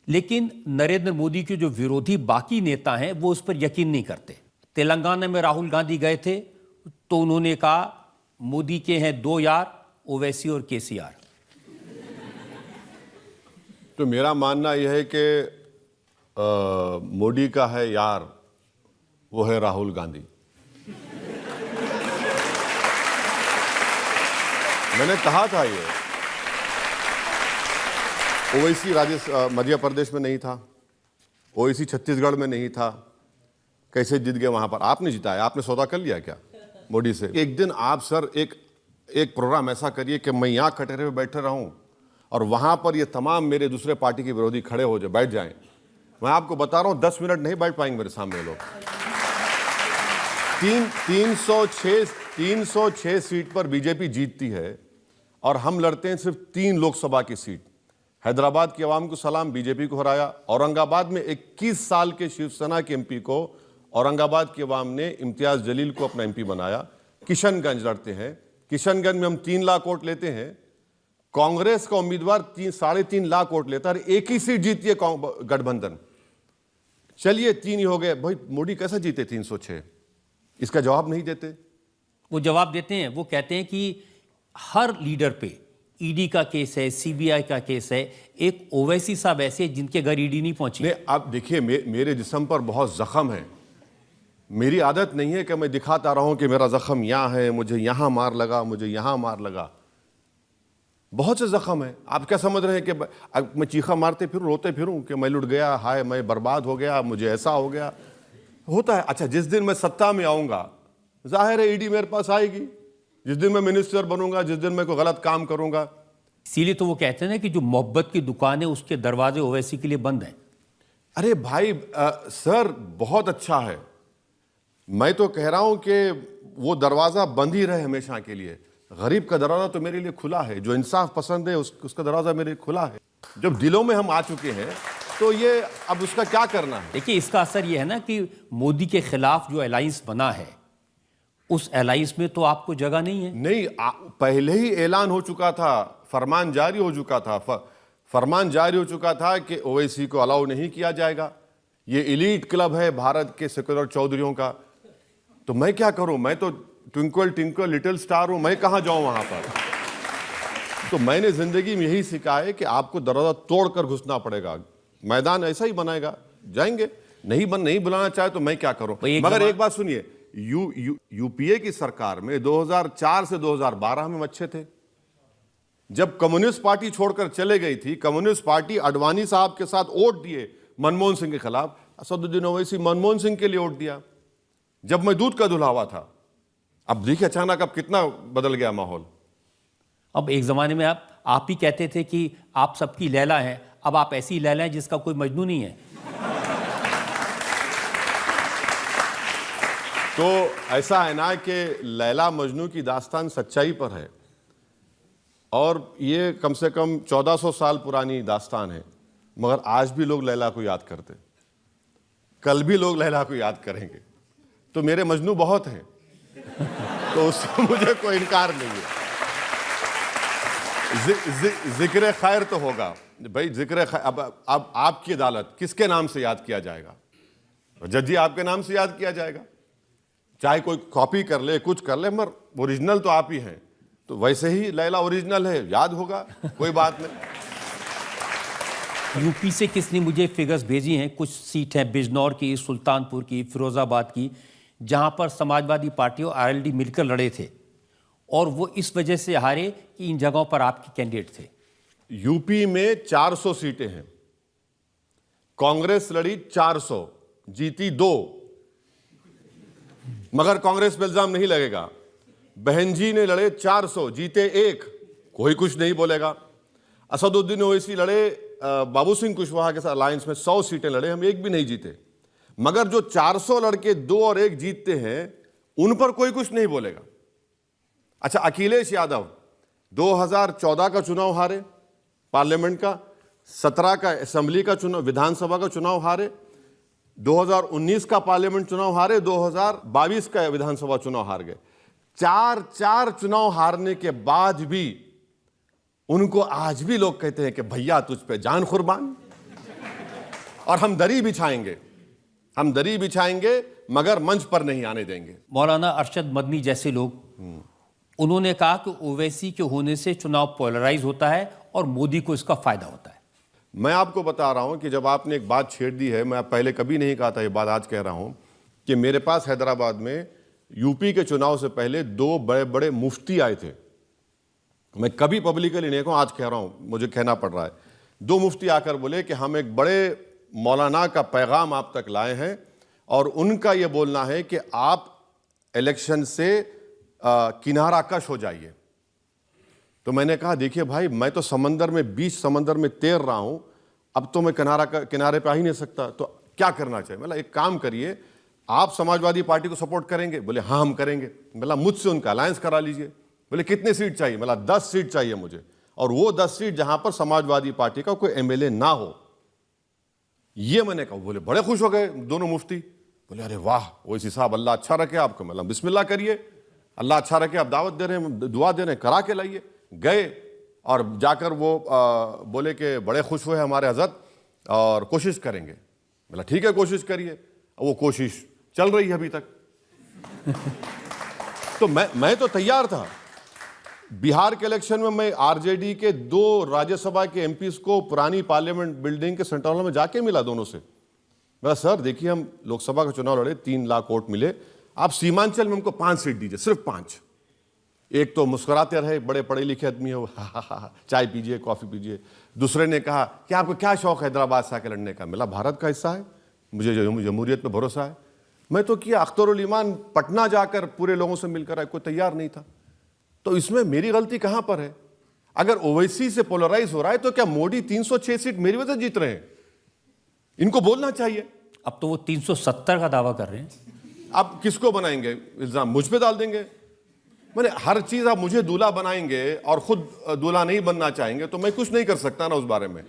लेकिन नरेंद्र मोदी के जो विरोधी बाकी नेता हैं वो उस पर यकीन नहीं करते। तेलंगाना में राहुल गांधी गए थे तो उन्होंने कहा मोदी के हैं दो यार, ओवैसी और KCR। तो मेरा मानना यह है कि मोदी का है यार, वो है राहुल गांधी। मैंने कहा था ये, ओवैसी मध्य प्रदेश में नहीं था, ओवैसी छत्तीसगढ़ में नहीं था, कैसे जीत गए वहां पर? आपने जिताया, आपने सौदा कर लिया क्या मोदी से? एक दिन आप सर एक प्रोग्राम ऐसा करिए कि मैं यहाँ कटहरे में बैठे रहूं और वहां पर ये तमाम मेरे दूसरे पार्टी के विरोधी खड़े हो जाए, बैठ जाएं। मैं आपको बता रहा हूं 10 मिनट नहीं बैठ पाएंगे मेरे सामने लोग। 306 सीट पर बीजेपी जीतती है और हम लड़ते हैं सिर्फ 3 लोकसभा की सीट। हैदराबाद की आवाम को सलाम, बीजेपी को हराया। औरंगाबाद में 21 साल के शिवसेना के MP को औरंगाबाद की आवाम ने इम्तियाज जलील को अपना MP बनाया। किशनगंज लड़ते हैं, किशनगंज में हम 3 लाख वोट लेते हैं। कांग्रेस का उम्मीदवार 3.5 लाख वोट लेता है, एक ही सीट जीती है गठबंधन। चलिए 3 ही हो गए। भाई मोदी कैसे जीते 306? इसका जवाब नहीं देते। वो जवाब देते हैं, वो कहते हैं कि हर लीडर पे ED का केस है, CBI का केस है, एक ओवैसी साहब ऐसे जिनके घर ED नहीं पहुंची। नहीं, आप देखिए मेरे जिस्म पर बहुत जख्म है। मेरी आदत नहीं है कि मैं दिखाता रहूं कि मेरा जख्म यहाँ है, मुझे यहाँ मार लगा, मुझे यहाँ मार लगा। बहुत से जख्म है। आप क्या समझ रहे हैं कि मैं चीखा मारते फिरूं, रोते फिरूं कि मैं लुट गया, हाय मैं बर्बाद हो गया, मुझे ऐसा हो गया? होता है। अच्छा, जिस दिन मैं सत्ता में आऊंगा जाहिर है ED मेरे पास आएगी। जिस दिन मैं मिनिस्टर बनूंगा, जिस दिन मैं कोई गलत काम करूंगा। इसीलिए तो वो कहते हैं ना कि जो मोहब्बत की दुकान है उसके दरवाजे ओवैसी के लिए बंद हैं। अरे भाई सर बहुत अच्छा है। मैं तो कह रहा हूं कि वो दरवाजा बंद ही रहे हमेशा के लिए। गरीब का दरवाजा तो मेरे लिए खुला है, जो इंसाफ पसंद है उसका दरवाजा मेरे लिए खुला है। जब दिलों में हम आ चुके हैं तो ये अब उसका क्या करना है? देखिए, इसका असर ये है ना कि मोदी के खिलाफ जो अलायंस बना है उस अलायंस में तो आपको जगह नहीं है। नहीं, पहले ही ऐलान हो चुका था, फरमान जारी हो चुका था, फरमान जारी हो चुका था कि ओवैसी को अलाउ नहीं किया जाएगा। ये एलीट क्लब है भारत के सेकुलर चौधरियों का। तो मैं क्या करूं? मैं तो ट्विंकल ट्विंकल लिटिल स्टार हूं, मैं कहां जाऊं वहां पर? तो मैंने जिंदगी में यही सीखा है कि आपको दरवाजा तोड़कर घुसना पड़ेगा। मैदान ऐसा ही बनाएगा, जाएंगे। नहीं बुलाना चाहे तो मैं क्या करूं? मगर एक बात सुनिए, यूपीए की सरकार में 2004 से 2012 में अच्छे थे। जब कम्युनिस्ट पार्टी छोड़कर चले गई थी, कम्युनिस्ट पार्टी अडवाणी साहब के साथ वोट दिए मनमोहन सिंह के खिलाफ। असदुद्दीन ओवैसी मनमोहन सिंह के लिए वोट दिया जब मैं दूध का दुल्हावा था। अब देखिए अचानक अब कितना बदल गया माहौल। अब एक जमाने में आप ही कहते थे कि आप सबकी लैला हैं, अब आप ऐसी लैला हैं जिसका कोई मजनू नहीं है। तो ऐसा है ना कि लैला मजनू की दास्तान सच्चाई पर है और ये कम से कम 1400 साल पुरानी दास्तान है। मगर आज भी लोग लैला को याद करते, कल भी लोग लैला को याद करेंगे। तो मेरे मजनू बहुत हैं तो उससे मुझे कोई इनकार नहीं है। जिक्र खैर तो होगा भाई, जिक्र खैर। अब आपकी अदालत किसके नाम से याद किया जाएगा? जज आपके नाम से याद किया जाएगा। चाहे कोई कॉपी कर ले, कुछ कर ले, मगर ओरिजिनल तो आप ही हैं। तो वैसे ही लैला ओरिजिनल है, याद होगा, कोई बात नहीं। यूपी से किसने मुझे फिगर्स भेजी हैं, कुछ सीट हैं बिजनौर की, सुल्तानपुर की, फिरोजाबाद की, जहां पर समाजवादी पार्टी और RLD मिलकर लड़े थे और वो इस वजह से हारे कि इन जगहों पर आपके कैंडिडेट थे। यूपी में 400 सीटें हैं, कांग्रेस लड़ी 400, जीती 2। मगर कांग्रेस पे इल्जाम नहीं लगेगा। बहन जी ने लड़े 400, जीते 1, कोई कुछ नहीं बोलेगा। असदुद्दीन ओवैसी लड़े बाबू सिंह कुशवाहा के साथ अलायंस में 100 सीटें लड़े, हम एक भी नहीं जीते। मगर जो 400 लड़के 2 और 1 जीतते हैं उन पर कोई कुछ नहीं बोलेगा। अच्छा, अखिलेश यादव 2014 का चुनाव हारे पार्लियामेंट का, 17 का असेंबली का चुनाव, विधानसभा का चुनाव हारे, 2019 का पार्लियामेंट चुनाव हारे, 2022 का विधानसभा चुनाव हार गए। 4 चुनाव हारने के बाद भी उनको आज भी लोग कहते हैं कि भैया तुझ पे जान कुर्बान, और हम दरी बिछाएंगे मगर मंच पर नहीं आने देंगे। मौलाना अरशद मदनी जैसे लोग, उन्होंने कहा कि ओवैसी के होने से चुनाव पोलराइज होता है और मोदी को इसका फायदा होता है। मैं आपको बता रहा हूं कि जब आपने एक बात छेड़ दी है, मैं पहले कभी नहीं कहा था, ये बात आज कह रहा हूं कि मेरे पास हैदराबाद में यूपी के चुनाव से पहले 2 बड़े बड़े मुफ्ती आए थे। मैं कभी पब्लिकली नहीं कहूं, आज कह रहा हूं, मुझे कहना पड़ रहा है। 2 मुफ्ती आकर बोले कि हम एक बड़े मौलाना का पैगाम आप तक लाए हैं और उनका ये बोलना है कि आप इलेक्शन से किनारा कश हो जाइए। तो मैंने कहा देखिए भाई, मैं तो समंदर में, बीच समंदर में तैर रहा हूं, अब तो मैं किनारे पे आ ही नहीं सकता, तो क्या करना चाहिए? मतलब एक काम करिए, आप समाजवादी पार्टी को सपोर्ट करेंगे? बोले हाँ हम करेंगे। मतलब मुझसे उनका अलायंस करा लीजिए। बोले कितने सीट चाहिए? मतलब 10 सीट चाहिए मुझे, और वो 10 सीट जहां पर समाजवादी पार्टी का कोई एमएलए ना हो। ये मैंने कहा। बोले बड़े खुश हो गए दोनों मुफ्ती। बोले अरे वाह, वैसी साहब अल्लाह अच्छा रखे आपको। मतलब बिस्मिल्लाह करिए, अल्लाह अच्छा रखे, आप दावत दे रहे हैं, दुआ दे रहे हैं, करा के लाइए। गए और जाकर वो बोले कि बड़े खुश हुए हमारे हजरत और कोशिश करेंगे। बोला ठीक है कोशिश करिए। वो कोशिश चल रही है अभी तक। तो मैं तो तैयार था। बिहार के इलेक्शन में मैं आरजेडी के 2 राज्यसभा के एमपीज को पुरानी पार्लियामेंट बिल्डिंग के सेंट्रल हॉल में जाके मिला दोनों से। बोला सर देखिए, हम लोकसभा का चुनाव लड़े, 3 लाख वोट मिले, आप सीमांचल में हमको 5 सीट दीजिए, सिर्फ 5। एक तो मुस्कुराते रहे, बड़े पढ़े लिखे आदमी हो, चाय पीजिए, कॉफी पीजिए। दूसरे ने कहा कि आपको क्या शौक है हैदराबाद से आके लड़ने का? मिला भारत का हिस्सा है, मुझे जमहूरियत में भरोसा है। मैं तो किया। अख्तरुल ईमान पटना जाकर पूरे लोगों से मिलकर आए, कोई तैयार नहीं था। तो इसमें मेरी गलती कहां पर है? अगर ओवैसी से पोलराइज हो रहा है तो क्या मोदी 306 सीट मेरी वजह से जीत रहे हैं? इनको बोलना चाहिए। अब तो वो 370 का दावा कर रहे हैं। अब किसको बनाएंगे इल्जाम? मुझ पे डाल देंगे। मैंने हर चीज आप मुझे दूल्हा बनाएंगे और खुद दूल्हा नहीं बनना चाहेंगे तो मैं कुछ नहीं कर सकता ना उस बारे में।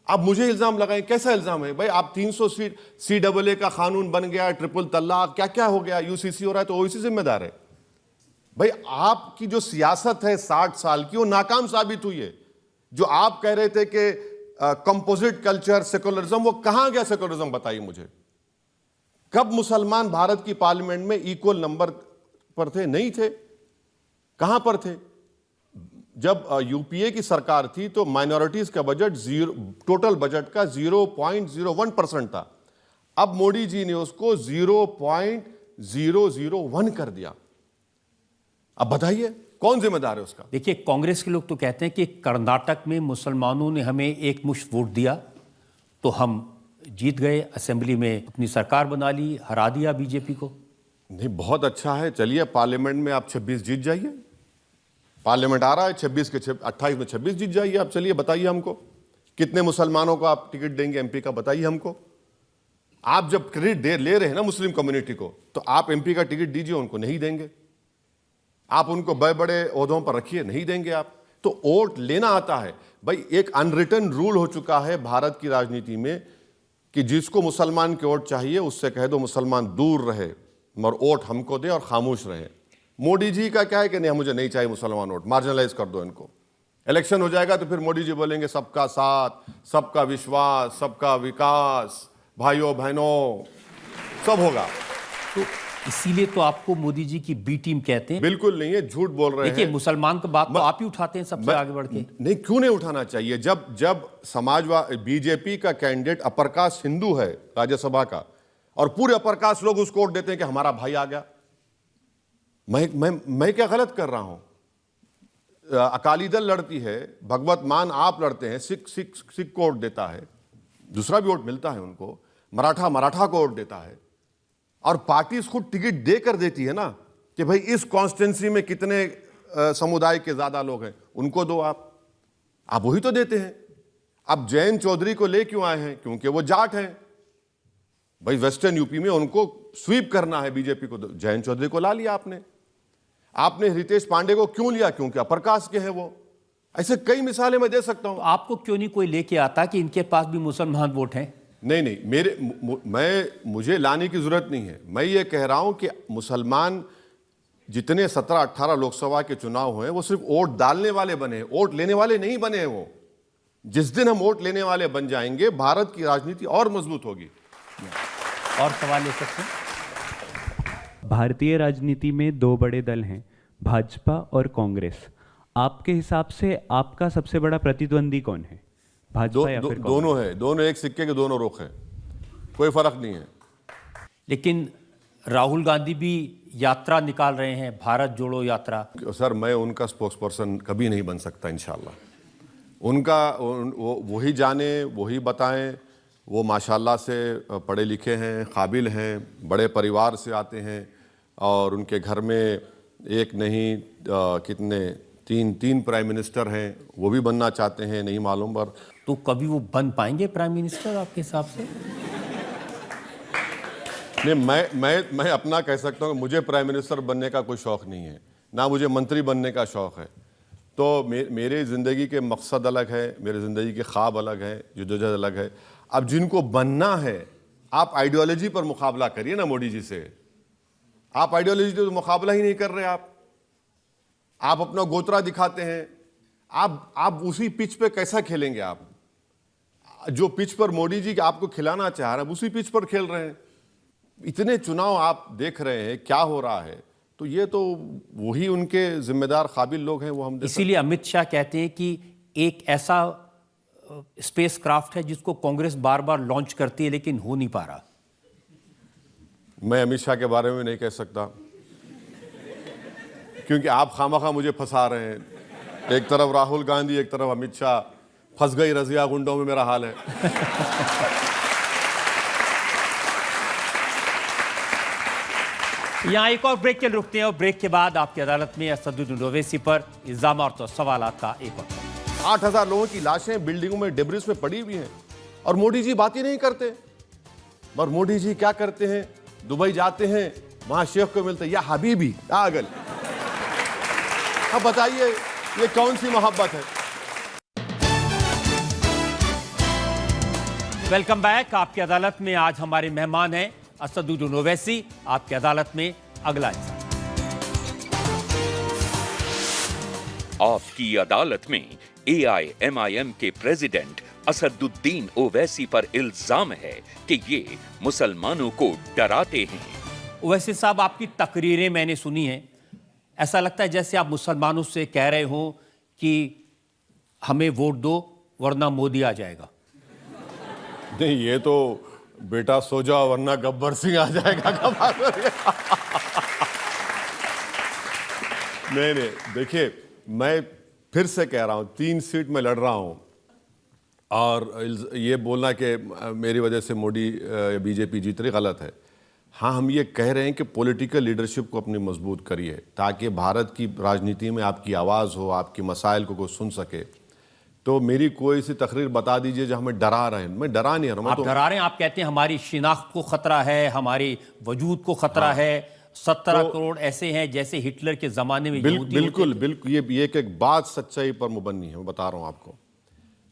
आप मुझे इल्जाम लगाएं, कैसा इल्जाम है भाई? आप 300 सीट, CAA का कानून बन गया, ट्रिपल तलाक, क्या क्या हो गया, UCC हो रहा है, तो ओवैसी जिम्मेदार है भाई। आपकी जो सियासत है 60 साल की, वो नाकाम साबित हुई है। जो आप कह रहे थे कि कंपोजिट कल्चर, सेकुलरिज्म, वो कहां गया सेकुलरिज्म? बताइए मुझे। कब मुसलमान भारत की पार्लियामेंट में इक्वल नंबर पर थे? नहीं थे। कहां पर थे? जब यूपीए की सरकार थी तो माइनॉरिटीज का बजट टोटल बजट का 0.01% था। अब मोदी जी ने उसको 0.001 कर दिया। अब बताइए कौन जिम्मेदार है उसका? देखिए, कांग्रेस के लोग तो कहते हैं कि कर्नाटक में मुसलमानों ने हमें एक मुश्त वोट दिया तो हम जीत गए, असेंबली में अपनी सरकार बना ली, हरा दिया बीजेपी को। नहीं, बहुत अच्छा है। चलिए पार्लियामेंट में आप 26 जीत जाइए। पार्लियामेंट आ रहा है, 26 के 28 में 26 जीत जाइए। आप चलिए बताइए हमको कितने मुसलमानों को आप टिकट देंगे एमपी का? बताइए हमको। आप जब क्रेडिट ले रहे हैं ना मुस्लिम कम्युनिटी को, तो आप एमपी का टिकट दीजिए, उनको नहीं देंगे। आप उनको बड़े बड़े ओहदों पर रखिए, नहीं देंगे आप। तो वोट लेना आता है भाई। एक अनरिटन रूल हो चुका है भारत की राजनीति में कि जिसको मुसलमान के वोट चाहिए उससे कह दो मुसलमान दूर रहे, मगर वोट हमको दे और खामोश रहे। मोदी जी का क्या है कि नहीं, मुझे नहीं चाहिए मुसलमान वोट, मार्जिनलाइज कर दो इनको। इलेक्शन हो जाएगा तो फिर मोदी जी बोलेंगे सबका साथ, सबका विश्वास, सबका विकास, भाइयों बहनों सब होगा। तो इसीलिए तो आपको मोदी जी की बी टीम कहते हैं। बिल्कुल नहीं है, झूठ बोल रहे हैं। देखिए, मुसलमान की बात तो आप ही उठाते हैं सबसे आगे बढ़ के। नहीं, क्यों नहीं उठाना चाहिए? जब समाजवादी बीजेपी का कैंडिडेट अपर कास्ट हिंदू है राज्यसभा का, और पूरे अपर कास्ट लोग उसको वोट देते हैं कि हमारा भाई आ गया। मैं क्या गलत कर रहा हूं? अकाली दल लड़ती है, भगवत मान आप लड़ते हैं, सिख को वोट देता है, दूसरा भी वोट मिलता है उनको, मराठा को वोट देता है, और पार्टी खुद टिकट देकर देती है ना कि भाई इस कॉन्स्टिट्यूंसी में कितने समुदाय के ज्यादा लोग हैं, उनको दो। आप वही तो देते हैं। अब जयंत चौधरी को ले क्यों आए हैं? क्योंकि वो जाट हैं भाई। वेस्टर्न यूपी में उनको स्वीप करना है बीजेपी को, तो जयंत चौधरी को ला लिया आपने। आपने रितेश पांडे को क्यों लिया? क्योंकि अपर कास्ट के हैं वो। ऐसे कई मिसालें मैं दे सकता हूं। तो आपको क्यों नहीं कोई लेके आता कि इनके पास भी मुसलमान वोट हैं? नहीं, मुझे लाने की जरूरत नहीं है। मैं ये कह रहा हूं कि मुसलमान जितने 17-18 लोकसभा के चुनाव हुए वो सिर्फ वोट डालने वाले बने, वोट लेने वाले नहीं बने हैं वो। जिस दिन हम वोट लेने वाले बन जाएंगे, भारत की राजनीति और मजबूत होगी। और सवाल ले सकते हैं? भारतीय राजनीति में दो बड़े दल हैं, भाजपा और कांग्रेस। आपके हिसाब से आपका सबसे बड़ा प्रतिद्वंदी कौन है, भाजपा या फिर कांग्रेस? दोनों है, दोनों एक सिक्के के दोनों रुख हैं, कोई फर्क नहीं है। लेकिन राहुल गांधी भी यात्रा निकाल रहे हैं, भारत जोड़ो यात्रा। सर, मैं उनका स्पोक्स पर्सन कभी नहीं बन सकता इंशाल्लाह। वही जाने, वही बताएं। वो माशाल्लाह से पढ़े लिखे हैं, काबिल हैं, बड़े परिवार से आते हैं और उनके घर में एक नहीं कितने तीन प्राइम मिनिस्टर हैं। वो भी बनना चाहते हैं, नहीं मालूम पर। तो कभी वो बन पाएंगे प्राइम मिनिस्टर आपके हिसाब से? नहीं, मैं अपना कह सकता हूँ कि मुझे प्राइम मिनिस्टर बनने का कोई शौक़ नहीं है, ना मुझे मंत्री बनने का शौक़ है। तो मेरे ज़िंदगी के मकसद अलग है, मेरे ज़िंदगी के ख्वाब अलग है, जद्दोजहद अलग है। अब जिनको बनना है, आप आइडियोलॉजी पर मुकाबला करिए ना मोदी जी से। आप आइडियोलॉजी तो मुकाबला ही नहीं कर रहे। आप अपना गोत्रा दिखाते हैं। आप उसी पिच पे कैसा खेलेंगे? आप जो पिच पर मोदी जी आपको खिलाना चाह रहे हैं, उसी पिच पर खेल रहे हैं। इतने चुनाव आप देख रहे हैं क्या हो रहा है, तो ये तो वही उनके जिम्मेदार काबिल लोग हैं, वो हम। इसीलिए अमित शाह कहते हैं कि एक ऐसा स्पेस क्राफ्ट है जिसको कांग्रेस बार बार लॉन्च करती है लेकिन हो नहीं पा रहा। मैं अमित शाह के बारे में नहीं कह सकता, क्योंकि आप खामखा मुझे फंसा रहे हैं। एक तरफ राहुल गांधी, एक तरफ अमित शाह। फंस गई रजिया गुंडों में मेरा हाल है। यहाँ एक और ब्रेक के लिए रुकते हैं और ब्रेक के बाद आपकी अदालत में असदुद्दीन ओवैसी पर इल्जाम और सवालात का एक और 8,000 लोगों की लाशें बिल्डिंगों में, डेब्रिस में पड़ी हुई हैं और मोदी जी बात ही नहीं करते। और मोदी जी क्या करते हैं? दुबई जाते हैं, वहां शेख को मिलते हैं, या हबीबी आगल। अब बताइए ये कौन सी मोहब्बत है? Welcome back. आपकी अदालत में आज हमारे मेहमान हैं असदुद्दीन ओवैसी। आपकी अदालत में अगला इंसान। आपकी अदालत में AIMIM के प्रेसिडेंट असदुद्दीन ओवैसी पर इल्जाम है कि ये मुसलमानों को डराते हैं। ओवैसी साहब, आपकी तकरीरें मैंने सुनी हैं। ऐसा लगता है जैसे आप मुसलमानों से कह रहे हो कि हमें वोट दो वरना मोदी आ जाएगा। नहीं, ये तो बेटा सो जाओ वरना गब्बर सिंह आ जाएगा। नहीं, देखिए, मैं फिर से कह रहा हूं, 3 सीट में लड़ रहा हूं और ये बोलना कि मेरी वजह से मोदी बीजेपी जीत रही, गलत है। हाँ, हम ये कह रहे हैं कि पॉलिटिकल लीडरशिप को अपनी मजबूत करिए ताकि भारत की राजनीति में आपकी आवाज़ हो, आपकी मसाइल को कोई सुन सके। तो मेरी कोई सी तकरीर बता दीजिए जो हमें डरा रहे हैं। मैं डरा नहीं रहा हूं। आप डरा रहे हैं। आप कहते हैं हमारी शिनाख्त को खतरा है, हमारी वजूद को खतरा है। 17 करोड़ ऐसे हैं जैसे हिटलर के जमाने में। बिल्कुल, ये एक बात सच्चाई पर मुबन्नी है। मैं बता रहा हूं आपको,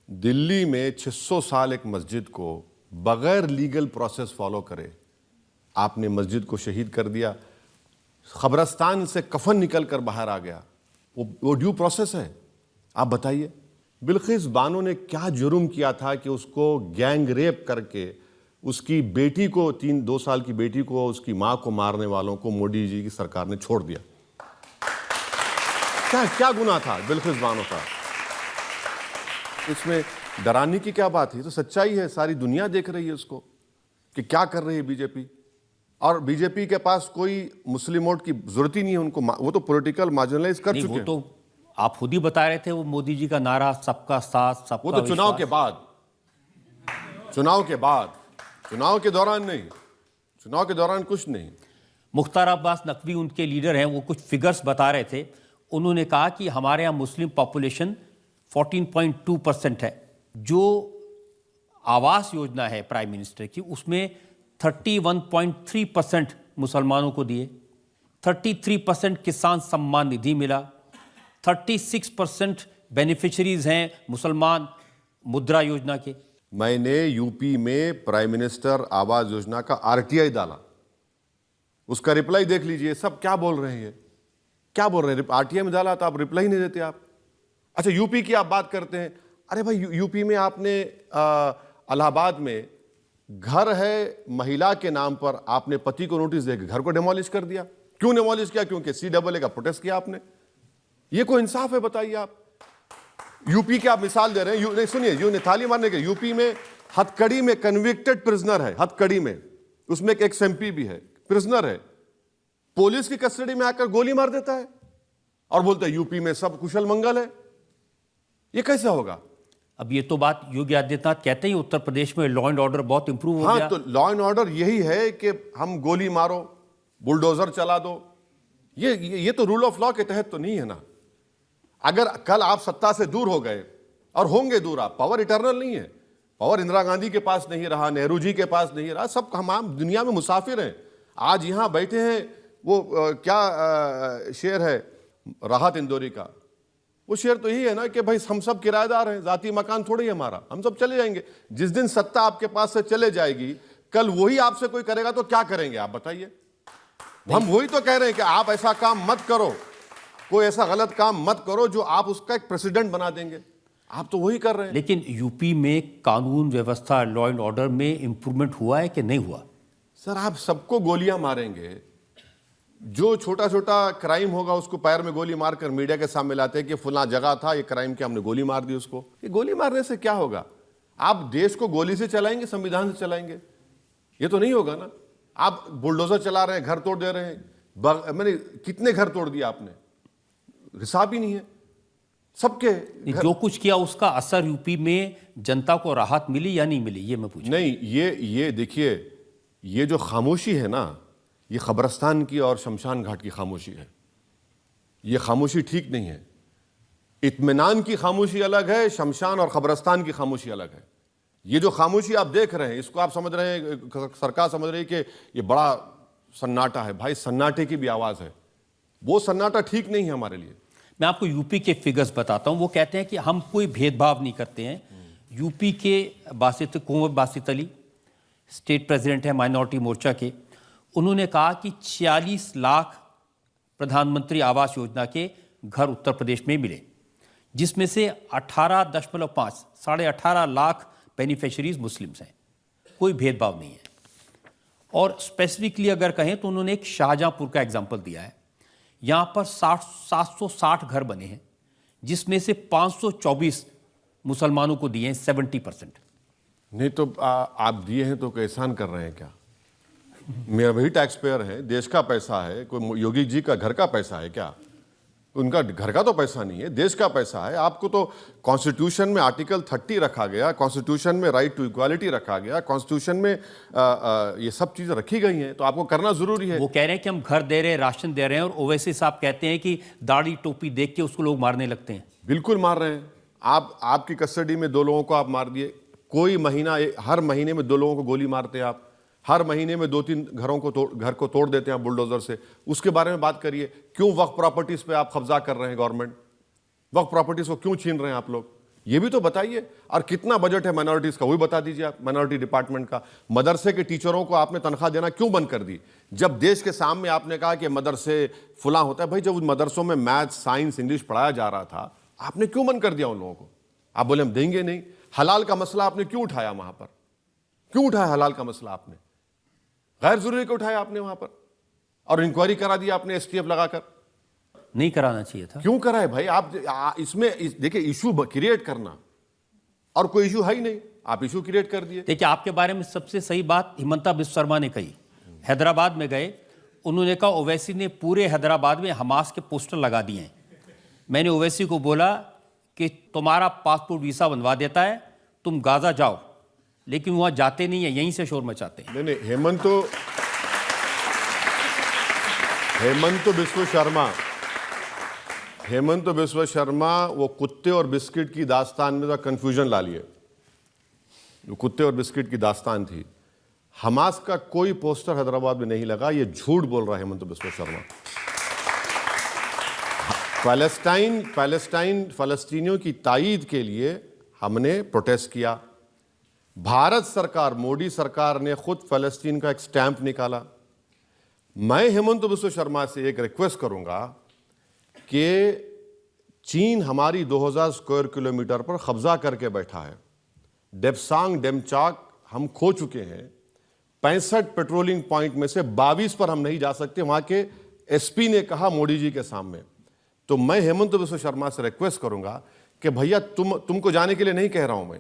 दिल्ली में 600 साल एक मस्जिद को बगैर लीगल प्रोसेस फॉलो करे आपने मस्जिद को शहीद कर दिया। खबरस्तान से कफन निकल कर बाहर आ गया। वो ड्यू प्रोसेस है? आप बताइए, बिल्किस बानो ने क्या जुर्म किया था कि उसको गैंग रेप करके उसकी बेटी को, 2 साल की बेटी को, उसकी मां को मारने वालों को मोदी जी की सरकार ने छोड़ दिया? क्या गुनाह था बिल्किस बानो का? इसमें डराने की क्या बात है? तो सच्चाई है, सारी दुनिया देख रही है उसको कि क्या कर रही है बीजेपी। और बीजेपी के पास कोई मुस्लिम वोट की जरूरत ही नहीं है उनको। वो तो पॉलिटिकल मार्जिनलाइज कर चुके हैं। वो तो आप खुद ही बता रहे थे, वो मोदी जी का नारा सबका साथ सबका वो तो चुनाव के बाद, चुनाव के दौरान नहीं, चुनाव के दौरान कुछ नहीं। मुख्तार अब्बास नकवी उनके लीडर हैं, वो कुछ फिगर्स बता रहे थे। उन्होंने कहा कि हमारे यहाँ मुस्लिम पॉपुलेशन 14.2% है, जो आवास योजना है प्राइम मिनिस्टर की, उसमें 31.3% मुसलमानों को दिए, 33% किसान सम्मान निधि मिला, 36% बेनिफिशरीज हैं मुसलमान मुद्रा योजना के। मैंने यूपी में प्राइम मिनिस्टर आवास योजना का आरटीआई डाला, उसका रिप्लाई देख लीजिए। सब क्या बोल रहे हैं, क्या बोल रहे हैं? आरटीआई में डाला तो आप रिप्लाई नहीं देते आप। अच्छा, यूपी की आप बात करते हैं। अरे भाई, यूपी में आपने इलाहाबाद में घर है महिला के नाम पर, आपने पति को नोटिस देकर घर को डिमोलिश कर दिया। क्यों डिमोलिश किया? क्योंकि CAA का प्रोटेस्ट किया आपने। ये कोई इंसाफ है? बताइए आप। यूपी की आप मिसाल दे रहे हैं। सुनिए, यूं थाली मारने के, यूपी में हथकड़ी में कन्विक्टेड प्रिजनर है, हथकड़ी में, उसमें एक MP भी है, प्रिजनर है, पुलिस की कस्टडी में आकर गोली मार देता है और बोलता है यूपी में सब कुशल मंगल है। ये कैसा होगा? अब ये तो बात योगी आदित्यनाथ कहते हैं उत्तर प्रदेश में लॉ एंड ऑर्डर बहुत इंप्रूव हो गया। हाँ, तो लॉ एंड ऑर्डर यही है कि हम गोली मारो, बुलडोजर चला दो। ये तो रूल ऑफ लॉ के तहत तो नहीं है ना। अगर कल आप सत्ता से दूर हो गए, और होंगे दूर आप, पावर इटर्नल नहीं है। पावर इंदिरा गांधी के पास नहीं रहा, नेहरू जी के पास नहीं रहा, सब हम आम दुनिया में मुसाफिर हैं। आज यहां बैठे हैं, वो क्या शेर है राहत इंदौरी का, वो शेर तो यही है ना कि भाई हम सब किराएदार हैं, जाती मकान थोड़ी है हमारा, हम सब चले जाएंगे। जिस दिन सत्ता आपके पास से चले जाएगी, कल वही आपसे कोई करेगा तो क्या करेंगे आप बताइए? हम वही तो कह रहे हैं कि आप ऐसा काम मत करो, कोई ऐसा गलत काम मत करो जो आप उसका एक प्रेसिडेंट बना देंगे। आप तो वही कर रहे हैं। लेकिन यूपी में कानून व्यवस्था, लॉ एंड ऑर्डर में इंप्रूवमेंट हुआ है कि नहीं हुआ? सर, आप सबको गोलियां मारेंगे, जो छोटा छोटा क्राइम होगा उसको पैर में गोली मारकर मीडिया के सामने लाते हैं कि फुला जगह था ये क्राइम के, हमने गोली मार दी उसको। ये गोली मारने से क्या होगा? आप देश को गोली से चलाएंगे, संविधान से चलाएंगे? ये तो नहीं होगा ना। आप बुलडोजर चला रहे हैं, घर तोड़ दे रहे हैं। मैंने कितने घर तोड़ दिए आपने, हिसाब ही नहीं है सबके। जो कुछ किया उसका असर यूपी में जनता को राहत मिली या नहीं मिली, ये मैं पूछ। नहीं, ये देखिए, ये जो खामोशी है ना, ये खबरस्तान की और शमशान घाट की खामोशी है। ये खामोशी ठीक नहीं है। इत्मीनान की खामोशी अलग है, शमशान और खबरस्तान की खामोशी अलग है। ये जो खामोशी आप देख रहे हैं, इसको आप समझ रहे हैं, सरकार समझ रही है कि ये बड़ा सन्नाटा है। भाई, सन्नाटे की भी आवाज है, वो सन्नाटा ठीक नहीं है हमारे लिए। मैं आपको यूपी के फिगर्स बताता हूं। वो कहते हैं कि हम कोई भेदभाव नहीं करते हैं। यूपी के कुंवर बासित अली, स्टेट प्रेसिडेंट है माइनॉरिटी मोर्चा के, उन्होंने कहा कि 46 लाख प्रधानमंत्री आवास योजना के घर उत्तर प्रदेश में मिले, जिसमें से 18.5 साढ़े 18 लाख बेनिफिशरीज मुस्लिम्स हैं। कोई भेदभाव नहीं है। और स्पेसिफिकली अगर कहें तो उन्होंने एक शाहजहांपुर का एग्जाम्पल दिया है। यहाँ पर 760 घर बने हैं, जिसमें से 524 मुसलमानों को दिए हैं, 70%। नहीं तो आप दिए हैं तो एहसान कर रहे हैं क्या? मेरा वही टैक्स पेयर है, देश का पैसा है। कोई योगी जी का घर का पैसा है क्या? उनका घर का तो पैसा नहीं है, देश का पैसा है। आपको तो कॉन्स्टिट्यूशन में आर्टिकल 30 रखा गया, कॉन्स्टिट्यूशन में राइट टू इक्वालिटी रखा गया, कॉन्स्टिट्यूशन में ये सब चीजें रखी गई हैं, तो आपको करना जरूरी है। वो कह रहे हैं कि हम घर दे रहे हैं, राशन दे रहे हैं, और ओवैसी साहब कहते हैं कि दाढ़ी टोपी देख के उसको लोग मारने लगते हैं। बिल्कुल मार रहे हैं। आपकी कस्टडी में 2 लोगों को आप मार दिए। कोई महीना, हर महीने में 2 लोगों को गोली मारते हैं आप। हर महीने में 2-3 घर को तोड़ देते हैं बुलडोजर से। उसके बारे में बात करिए। क्यों वक्फ प्रॉपर्टीज पे आप कब्जा कर रहे हैं? गवर्नमेंट वक्फ प्रॉपर्टीज को क्यों छीन रहे हैं आप लोग? ये भी तो बताइए। और कितना बजट है माइनॉरिटीज का, वो भी बता दीजिए आप। माइनॉरिटी डिपार्टमेंट का, मदरसे के टीचरों को आपने तनख्वाह देना क्यों बंद कर दी? जब देश के सामने आपने कहा कि मदरसे फुला होता है, भाई जब उन मदरसों में मैथ, साइंस, इंग्लिश पढ़ाया जा रहा था, आपने क्यों बंद कर दिया उन लोगों को? आप बोले हम देंगे नहीं। हलाल का मसला आपने क्यों उठाया वहां पर? क्यों उठाया हलाल का मसला आपने? गैर जरूरी को उठाया आपने वहां पर, और इंक्वायरी करा दी आपने STF लगाकर। नहीं कराना चाहिए था। क्यों कराए भाई? आप इसमें देखिए, इशू क्रिएट करना, और कोई इशू है ही नहीं, आप इशू क्रिएट कर दिए। देखिए, आपके बारे में सबसे सही बात हिमंता बिस्वा शर्मा ने कही। हैदराबाद में गए, उन्होंने कहा ओवैसी ने पूरे हैदराबाद में हमास के पोस्टर लगा दिए हैं। मैंने ओवैसी को बोला कि तुम्हारा पासपोर्ट वीसा बनवा देता है, तुम गाजा जाओ, लेकिन वहां जाते नहीं है, यहीं से शोर मचाते हैं। नहीं, हेमंत बिस्वा शर्मा वो कुत्ते और बिस्किट की दास्तान में तो कंफ्यूजन ला लिए। जो कुत्ते और बिस्किट की दास्तान थी, हमास का कोई पोस्टर हैदराबाद में नहीं लगा। ये झूठ बोल रहा है हेमंत बिस्वा शर्मा। फलस्तीनियों की तायीद के लिए हमने प्रोटेस्ट किया। भारत सरकार, मोदी सरकार ने खुद फलस्तीन का एक स्टैंप निकाला। मैं हेमंत बिस्वा शर्मा से एक रिक्वेस्ट करूंगा कि चीन हमारी 2000 स्क्वायर किलोमीटर पर कब्जा करके बैठा है। डेप्सांग डेमचाक हम खो चुके हैं। 65 पेट्रोलिंग पॉइंट में से 22 पर हम नहीं जा सकते, वहां के एसपी ने कहा मोदी जी के सामने। तो मैं हेमंत बिस्वा शर्मा से रिक्वेस्ट करूंगा कि भैया तुमको जाने के लिए नहीं कह रहा हूं मैं,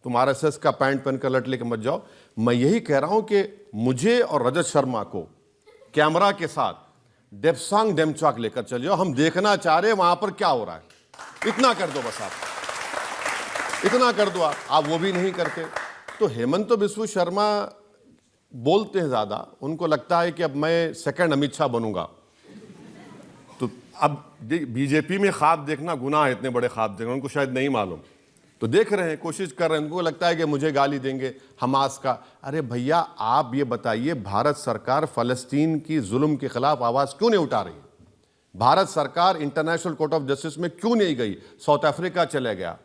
तुम आरएसएस का पैंट पहनकर लट लेके मत जाओ। मैं यही कह रहा हूं कि मुझे और रजत शर्मा को कैमरा के साथ डेप्सांग डेमचाक लेकर चल जाओ। हम देखना चाह रहे हैं वहां पर क्या हो रहा है। इतना कर दो बस, आप इतना कर दो। आप वो भी नहीं करते। तो हेमंत बिस्वा शर्मा बोलते हैं ज्यादा, उनको लगता है कि अब मैं सेकंड अमित शाह बनूंगा। तो अब बीजेपी में ख्वाब देखना गुनाह है, इतने बड़े ख्वाब देखना, उनको शायद नहीं मालूम। तो देख रहे हैं, कोशिश कर रहे हैं। उनको लगता है कि मुझे गाली देंगे हमास का। अरे भैया, आप ये बताइए, भारत सरकार फलस्तीन की जुल्म के खिलाफ आवाज क्यों नहीं उठा रही? भारत सरकार इंटरनेशनल कोर्ट ऑफ जस्टिस में क्यों नहीं गई? साउथ अफ्रीका चले गया,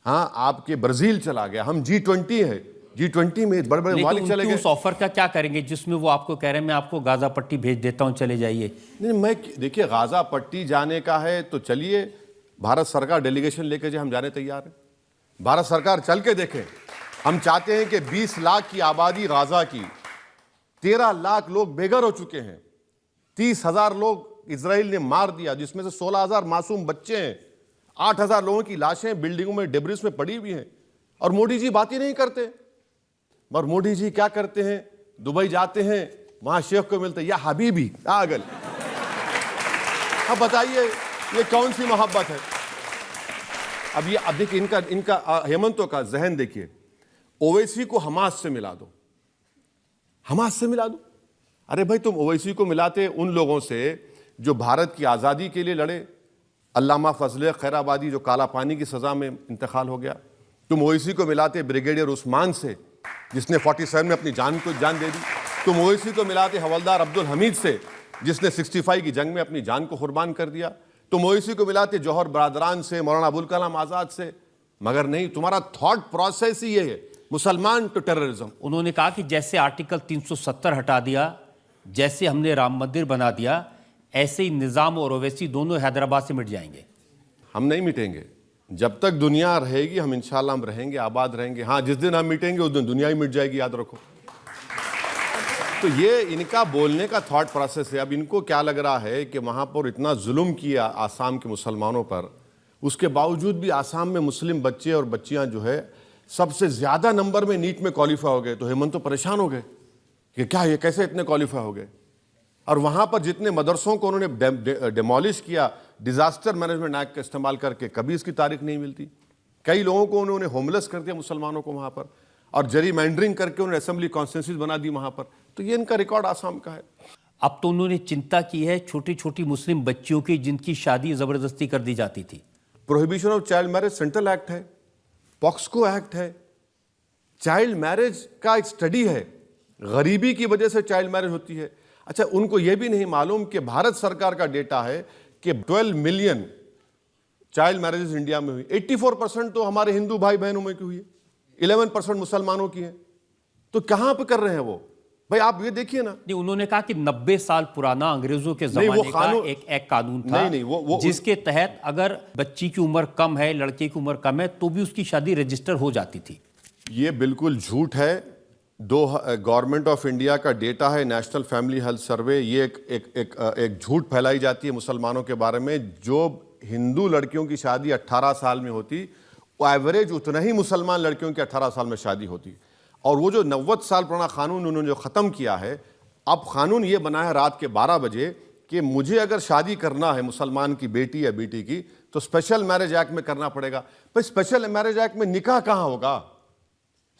हाँ, आपके ब्राजील चला गया। हम G20 है, G20 में बड़े बड़े मालिक चले गए। उस ऑफर का क्या करेंगे जिसमें वो आपको कह रहे हैं मैं आपको गाजा पट्टी भेज देता हूं, चले जाइए? नहीं, मैं देखिए, गाजा पट्टी जाने का है तो चलिए, भारत सरकार डेलीगेशन लेके जाए, हम जाने तैयार हैं। भारत सरकार चल के देखें। हम चाहते हैं कि 20 लाख की आबादी गाजा की, 13 लाख लोग बेघर हो चुके हैं, 30,000 लोग इजराइल ने मार दिया, जिसमें से 16,000 मासूम बच्चे हैं, 8,000 लोगों की लाशें बिल्डिंगों में डेब्रिस में पड़ी हुई हैं, और मोदी जी बात ही नहीं करते। और मोदी जी क्या करते हैं? दुबई जाते हैं, वहां शेख को मिलते हैं, या हबीबी आगल। अब बताइए ये कौन सी मोहब्बत है? अब देखिए, इनका हेमंतों का जहन देखिए। ओवैसी को हमास से मिला दो, हमास से मिला दो। अरे भाई, तुम ओवैसी को मिलाते उन लोगों से जो भारत की आज़ादी के लिए लड़े, अल्लामा फजले खैराबादी जो काला पानी की सज़ा में इंतकाल हो गया। तुम ओवैसी को मिलाते ब्रिगेडियर उस्मान से, जिसने 47 में अपनी जान दे दी। तुम ओवैसी को मिलाते हवलदार अब्दुल हमीद से, जिसने 65 की जंग में अपनी जान को कुर्बान कर दिया। तुम ओवैसी को मिलाते जौहर बरादरान से, मौलाना अबुल कलाम आज़ाद से। मगर नहीं, तुम्हारा थॉट प्रोसेस ही ये है, मुसलमान टू टेररिज्म। उन्होंने कहा कि जैसे आर्टिकल 370 हटा दिया, जैसे हमने राम मंदिर बना दिया, ऐसे ही निज़ाम और ओवैसी दोनों हैदराबाद से मिट जाएंगे। हम नहीं मिटेंगे। जब तक दुनिया रहेगी हम इंशाल्लाह हम रहेंगे, आबाद रहेंगे। हाँ, जिस दिन हम मिटेंगे उस दिन दुनिया ही मिट जाएगी, याद रखो। तो ये इनका बोलने का थॉट प्रोसेस है। अब इनको क्या लग रहा है कि वहाँ पर इतना जुल्म किया आसाम के मुसलमानों पर, उसके बावजूद भी आसाम में मुस्लिम बच्चे और बच्चियाँ जो है सबसे ज़्यादा नंबर में नीट में क्वालिफाई हो गए। तो हेमंत तो परेशान हो गए कि क्या ये कैसे इतने क्वालिफाई हो गए। और वहाँ पर जितने मदरसों को उन्होंने डिमोलिश किया डिज़ास्टर मैनेजमेंट एक्ट का इस्तेमाल करके, कभी इसकी तारीख नहीं मिलती। कई लोगों को उन्होंने होमलेस कर दिया मुसलमानों को वहाँ पर, और जरीमैंडरिंग करके उन्होंने असेंबली कॉन्स्टिट्यूंसीज बना दी वहाँ पर। तो ये इनका रिकॉर्ड आसाम का है। अब तो उन्होंने चिंता की है छोटी छोटी मुस्लिम बच्चियों की जिनकी शादी ज़बरदस्ती कर दी जाती थी। Prohibition of child marriage central act है, पॉक्सको एक्ट है। चाइल्ड मैरिज का एक स्टडी है, गरीबी की वजह से चाइल्ड मैरिज होती है। अच्छा, उनको यह भी नहीं मालूम कि भारत सरकार का डेटा है कि 12 मिलियन चाइल्ड मैरिजेस इंडिया में हुई। 84% तो हमारे हिंदू भाई बहनों में की हुई है, 11% मुसलमानों की है। तो कहां पे कर रहे हैं वो? भाई आप ये देखिए ना। नहीं, उन्होंने कहा कि 90 साल पुराना अंग्रेजों के जमाने का एक कानून था, नहीं, जिसके तहत अगर बच्ची की उम्र कम है, लड़के की उम्र कम है, तो भी उसकी शादी रजिस्टर हो जाती थी। ये बिल्कुल झूठ है। गवर्नमेंट ऑफ इंडिया का डेटा है, नेशनल फैमिली हेल्थ सर्वे। ये एक झूठ फैलाई जाती है मुसलमानों के बारे में। जो हिंदू लड़कियों की शादी 18 साल में होती, वो एवरेज उतना ही मुसलमान लड़कियों की 18 साल में शादी होती। और वो जो 90 साल पुराना कानून उन्होंने जो ख़त्म किया है, अब कानून ये बना है रात के 12 बजे कि मुझे अगर शादी करना है मुसलमान की बेटी या बेटी की, तो स्पेशल मैरिज एक्ट में करना पड़ेगा। भाई स्पेशल मैरिज एक्ट में निकाह कहाँ होगा?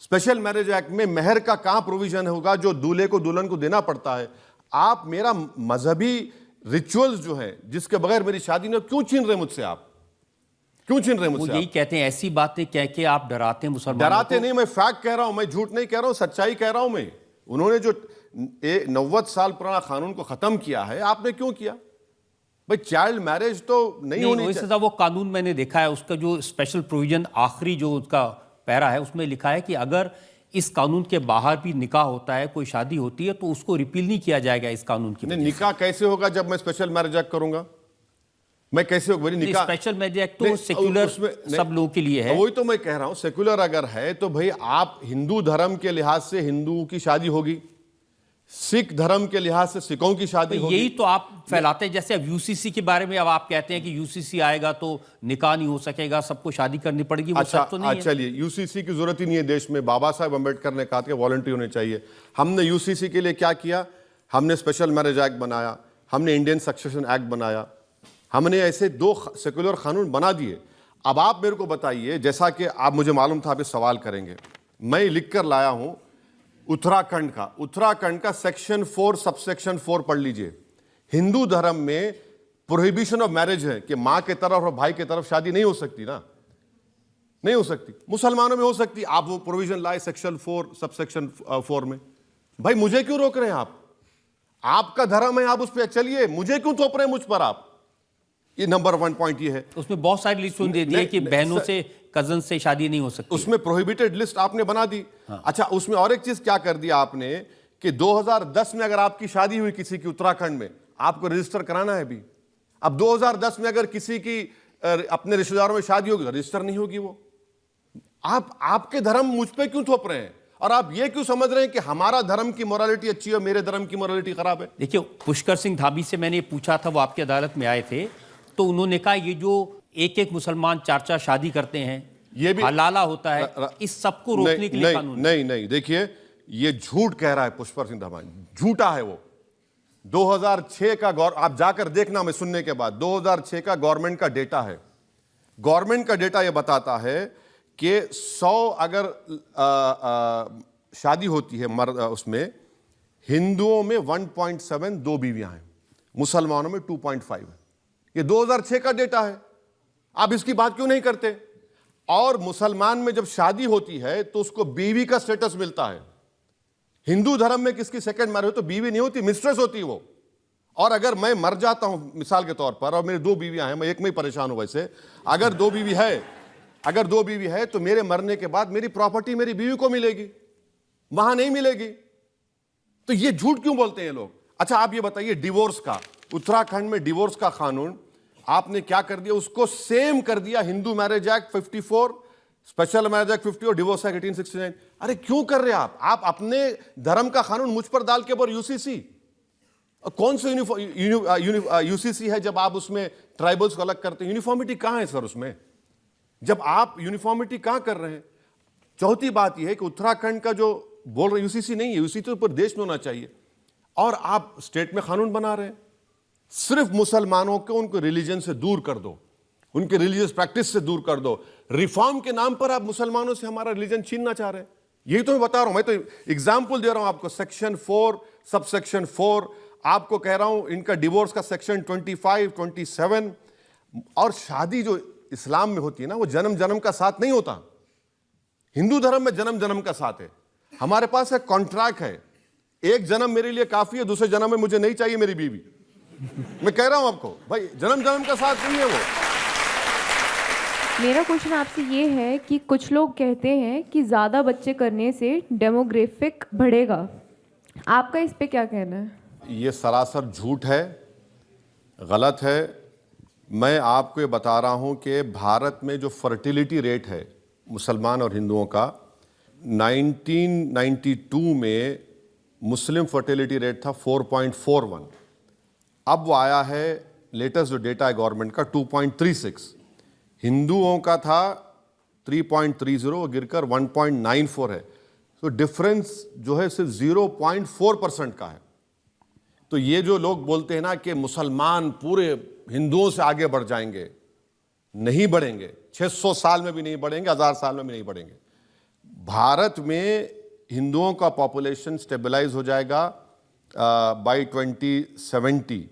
स्पेशल मैरिज एक्ट में मेहर का कहाँ प्रोविजन होगा जो दूल्हे को दुल्हन को देना पड़ता है? आप मेरा मजहबी रिचुअल्स जो है जिसके बगैर मेरी शादी नहीं, क्यों छीन रहे मुझसे आप? क्यों छीन रहे हैं वो मुझसे यही आप? कहते हैं, ऐसी बातें कह के आप डराते हैं मुसलमानों डराते को। नहीं, मैं फैक्ट कह रहा हूं, मैं झूठ नहीं कह रहा हूं, सच्चाई कह रहा हूं मैं। उन्होंने जो 90 साल पुराना कानून को खत्म किया है, आपने क्यों किया भाई? चाइल्ड मैरिज तो नहीं होनी वैसे चाहिए। साहब वो कानून मैंने देखा है, उसका जो स्पेशल प्रोविजन आखिरी जो उसका पैरा है उसमें लिखा है कि अगर इस कानून के बाहर भी निकाह होता है, कोई शादी होती है, तो उसको रिपील नहीं किया जाएगा इस कानून की नहीं, वजह से। निकाह कैसे होगा जब मैं स्पेशल मैरिज एक्ट करूंगा? मैं कैसे होगा मेरी नहीं, निकाह? स्पेशल मैरिज एक्ट नहीं, तो सेक्युलर उसमें- सब लोगों के लिए है। वही तो मैं कह रहा हूं, सेक्युलर अगर है तो भाई आप हिंदू धर्म के लिहाज से हिंदुओं की शादी होगी, सिख धर्म के लिहाज से सिखों की शादी होगी। यही तो आप फैलाते हैं। जैसे अब यूसीसी के बारे में अब आप कहते हैं कि यूसीसी आएगा तो निकाह नहीं हो सकेगा, सबको शादी करनी पड़ेगी, वो अच्छा, सच तो नहीं है। चलिए, यूसीसी की जरूरत ही नहीं है देश में। बाबा साहब अम्बेडकर ने कहा था कि वॉलंटरी होने चाहिए। हमने यूसीसी के लिए क्या किया? हमने स्पेशल मैरिज एक्ट बनाया, हमने इंडियन सक्सेशन एक्ट बनाया, हमने ऐसे 2 सेक्युलर कानून बना दिए। अब आप मेरे को बताइए, जैसा कि आप, मुझे मालूम था आप ये सवाल करेंगे, मैं लिख कर लाया हूं उत्तराखंड का सेक्शन 4 सबसेक्शन 4 पढ़ लीजिए। हिंदू धर्म में प्रोहिबिशन ऑफ मैरिज है कि मां के तरफ और भाई के तरफ शादी नहीं हो सकती ना, नहीं हो सकती। मुसलमानों में हो सकती। आप वो प्रोविजन लाए सेक्शन 4 सबसेक्शन 4 में। भाई मुझे क्यों रोक रहे हैं आप? आपका धर्म है, आप उस पर चलिए, मुझे क्यों थोप रहे हैं मुझ पर आप? ये नंबर 1 पॉइंट ये है। उसमें बहुत सारी लिस्ट दे दी है कि बहनों से, कजन से शादी नहीं हो सकती। उसमें प्रोहिबिटेड लिस्ट आपने बना दी। अच्छा, उसमें और एक चीज क्या कर दिया आपने कि 2010 में अगर आपकी शादी हुई किसी की उत्तराखंड में, आपको रजिस्टर कराना है अभी। अब 2010 में अगर किसी की अपने रिश्तेदारों में शादी होगी तो रजिस्टर नहीं होगी वो। आपके धर्म मुझ पे क्यों थोप रहे हैं? और आप ये क्यों समझ रहे हैं कि हमारा धर्म की मोरालिटी अच्छी है, मेरे धर्म की मोरालिटी खराब है? देखिए, पुष्कर सिंह धामी से मैंने पूछा था, वो आपकी अदालत में आए थे, तो उन्होंने कहा ये जो एक मुसलमान 4 शादी करते हैं, ये भी हलाला होता है, इस सबको रोकने के लिए कानून। नहीं, देखिए ये झूठ कह रहा है पुष्कर सिंह धामी, झूठा है वो। 2006 का आप जाकर देखना, मैं सुनने के बाद, 2006 का गवर्नमेंट का डेटा है। गवर्नमेंट का डेटा ये बताता है कि 100 अगर शादी होती है उसमें हिंदुओं में 1.7 2 बीवियां हैं, मुसलमानों में 2.5 है। ये 2006 का डेटा है। आप इसकी बात क्यों नहीं करते? और मुसलमान में जब शादी होती है तो उसको बीवी का स्टेटस मिलता है। हिंदू धर्म में किसकी सेकंड मैरिज हो तो बीवी नहीं होती, मिस्ट्रेस होती वो। और अगर मैं मर जाता हूं मिसाल के तौर पर, और मेरी 2 बीवियां हैं, मैं एक में ही परेशान हूं वैसे, अगर 2 बीवी है तो मेरे मरने के बाद मेरी प्रॉपर्टी मेरी बीवी को मिलेगी, वहां नहीं मिलेगी। तो ये झूठ क्यों बोलते हैं ये लोग? अच्छा, आप ये बताइए, डिवोर्स का, उत्तराखंड में डिवोर्स का कानून आपने क्या कर दिया? उसको सेम कर दिया Hindu marriage act 54, special marriage act 50 और डिवोर्स एक्ट 1869। अरे क्यों कर रहे हैं आप अपने धर्म का कानून मुझ पर डाल के, पर यूसीसी कौन से यूसीसी है जब आप उसमें ट्राइबल्स को अलग करते हैं? यूनिफॉर्मिटी कहां है सर उसमें? जब आप यूनिफॉर्मिटी कहां कर रहे हैं? चौथी बात यह है कि उत्तराखंड का जो बोल रहे यूसीसी नहीं है, यूसीसी तो पूरे देश में होना चाहिए, और आप स्टेट में कानून बना रहे हैं। सिर्फ मुसलमानों को उनको रिलीजन से दूर कर दो, उनके रिलीजियस प्रैक्टिस से दूर कर दो। रिफॉर्म के नाम पर आप मुसलमानों से हमारा रिलीजन छीनना चाह रहे हैं। यही तो मैं बता रहा हूं, मैं तो एग्जाम्पल दे रहा हूं आपको। सेक्शन 4 सबसेक्शन 4 आपको कह रहा हूं, इनका डिवोर्स का सेक्शन 25 27। और शादी जो इस्लाम में होती है ना, वो जन्म जन्म का साथ नहीं होता। हिंदू धर्म में जन्म जन्म का साथ है। हमारे पास एक कॉन्ट्रैक्ट है, एक जन्म मेरे लिए काफी है, दूसरे जन्म में मुझे नहीं चाहिए मेरी बीवी। मैं कह रहा हूं आपको, भाई जन्म जन्म का साथ नहीं है वो। मेरा क्वेश्चन आपसे ये है कि कुछ लोग कहते हैं कि ज़्यादा बच्चे करने से डेमोग्राफिक बढ़ेगा, आपका इस पे क्या कहना है? ये सरासर झूठ है, गलत है। मैं आपको ये बता रहा हूं कि भारत में जो फर्टिलिटी रेट है मुसलमान और हिंदुओं का, 1992 में मुस्लिम फर्टिलिटी रेट था 4.41, अब वो आया है, लेटेस्ट जो डेटा है गवर्नमेंट का, 2.36। हिंदुओं का था 3.30, गिरकर 1.94 है। तो डिफरेंस जो है सिर्फ 0.4% का है। तो ये जो लोग बोलते हैं ना कि मुसलमान पूरे हिंदुओं से आगे बढ़ जाएंगे, नहीं बढ़ेंगे। 600 साल में भी नहीं बढ़ेंगे, 1000 साल में भी नहीं बढ़ेंगे। भारत में हिंदुओं का पॉपुलेशन स्टेबलाइज हो जाएगा बाय 2070,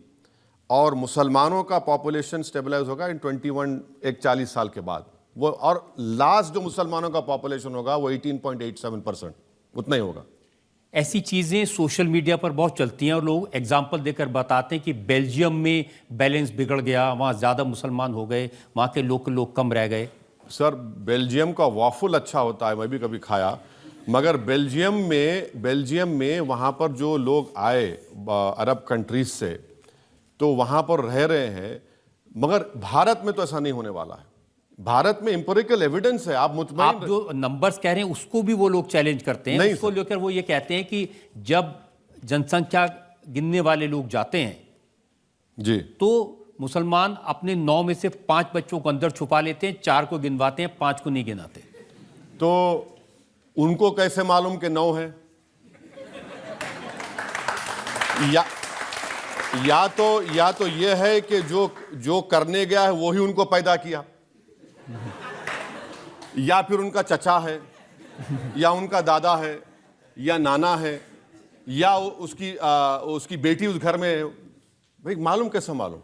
और मुसलमानों का पॉपुलेशन स्टेबलाइज होगा इन 40 साल के बाद वो, और लास्ट जो मुसलमानों का पॉपुलेशन होगा वो 18.87%, उतना ही होगा। ऐसी चीज़ें सोशल मीडिया पर बहुत चलती हैं और लोग एग्जाम्पल देकर बताते हैं कि बेल्जियम में बैलेंस बिगड़ गया, वहाँ ज़्यादा मुसलमान हो गए, वहाँ के लोग कम रह गए। सर बेल्जियम का वाफुल अच्छा होता है, मैं भी कभी खाया, मगर बेल्जियम में वहाँ पर जो लोग आए अरब कंट्रीज से तो वहाँ पर रह रहे हैं, मगर भारत में तो ऐसा नहीं होने वाला है। भारत में एम्पिरिकल एविडेंस है। आप जो नंबर्स कह रहे हैं उसको भी वो लोग चैलेंज करते हैं, उसको लेकर वो ये कहते हैं कि जब जनसंख्या गिनने वाले लोग जाते हैं जी तो मुसलमान अपने 9 में से 5 बच्चों को अंदर छुपा लेते हैं, 4 को गिनवाते हैं, 5 को नहीं गिनाते। तो उनको कैसे मालूम कि 9 है? या तो ये है कि जो करने गया है वो ही उनको पैदा किया, या फिर उनका चचा है, या उनका दादा है, या नाना है, या उसकी बेटी उस घर में है। भाई मालूम कैसे मालूम?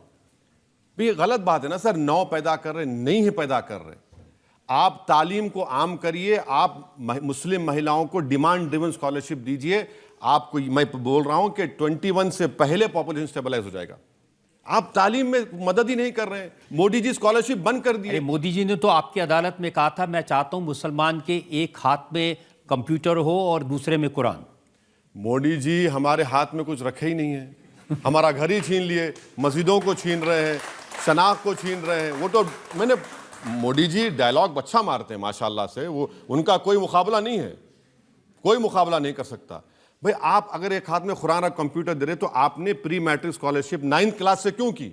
भाई गलत बात है ना सर। 9 पैदा कर रहे, नहीं है पैदा कर रहे। आप तालीम को आम करिए, आप मुस्लिम महिलाओं को डिमांड ड्रिवन स्कॉलरशिप दीजिए। आपको मैं बोल रहा हूं कि 21 से पहले पॉपुलेशन स्टेबलाइज हो जाएगा। आप तालीम में मदद ही नहीं कर रहे हैं। मोदी जी स्कॉलरशिप बंद कर दिए। मोदी जी ने तो आपकी अदालत में कहा था, मैं चाहता हूं मुसलमान के एक हाथ में कंप्यूटर हो और दूसरे में कुरान। मोदी जी हमारे हाथ में कुछ रखे ही नहीं है। हमारा घर ही छीन लिए, मस्जिदों को छीन रहे हैं, शनाख्त को छीन रहे हैं। वो तो मोदी जी डायलॉग अच्छा मारते हैं माशाल्लाह से, वो उनका कोई मुकाबला नहीं है, कोई मुकाबला नहीं कर सकता। भाई आप अगर एक हाथ में कुरान और कंप्यूटर दे रहे तो आपने pre matric scholarship 9th class से क्यों की?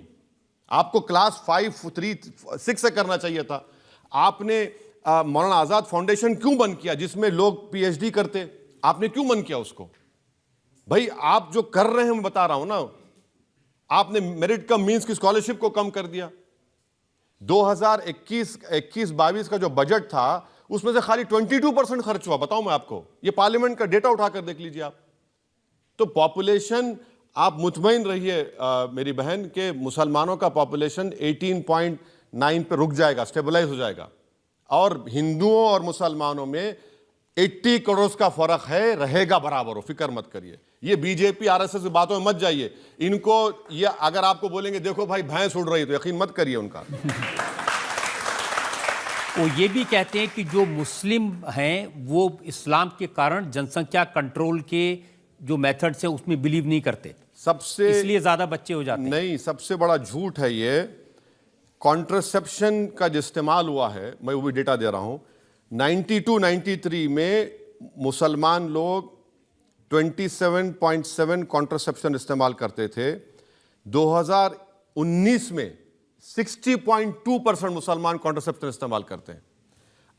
आपको क्लास 5, 3, 6 से करना चाहिए था। आपने मौलाना आजाद फाउंडेशन क्यों बंद किया जिसमें लोग पीएचडी करते? आपने क्यों बंद किया उसको? भाई आप जो कर रहे हैं मैं बता रहा हूं ना, आपने मेरिट कम मींस की स्कॉलरशिप को कम कर दिया। 2021-22 का जो बजट था उसमें से खाली 22% खर्च हुआ। बताऊं मैं आपको, ये पार्लियामेंट का डेटा उठाकर देख लीजिए आप। तो पॉपुलेशन, आप मुतमईन रहिए मेरी बहन के मुसलमानों का पॉपुलेशन 18.9 पे रुक जाएगा, स्टेबलाइज हो जाएगा। और हिंदुओं और मुसलमानों में 80 करोड़ का फर्क है, रहेगा बराबर हो, फिक्र मत करिए। ये बीजेपी आरएसएस की बातों में मत जाइए। इनको ये अगर आपको बोलेंगे देखो भाई भैंस उड़ रही, तो यकीन मत करिए उनका। वो ये भी कहते हैं कि जो मुस्लिम हैं वो इस्लाम के कारण जनसंख्या कंट्रोल के जो मेथड्स हैं उसमें बिलीव नहीं करते, सबसे इसलिए ज्यादा बच्चे हो जाते हैं। नहीं, सबसे बड़ा झूठ है ये। कॉन्ट्रसेप्शन का जो इस्तेमाल हुआ है, मैं वो भी डेटा दे रहा हूं, 92-93 में मुसलमान लोग 27.7 कॉन्ट्रसेप्शन इस्तेमाल करते थे। 2019 में 60.2% मुसलमान कॉन्ट्रसेप्शन इस्तेमाल करते हैं।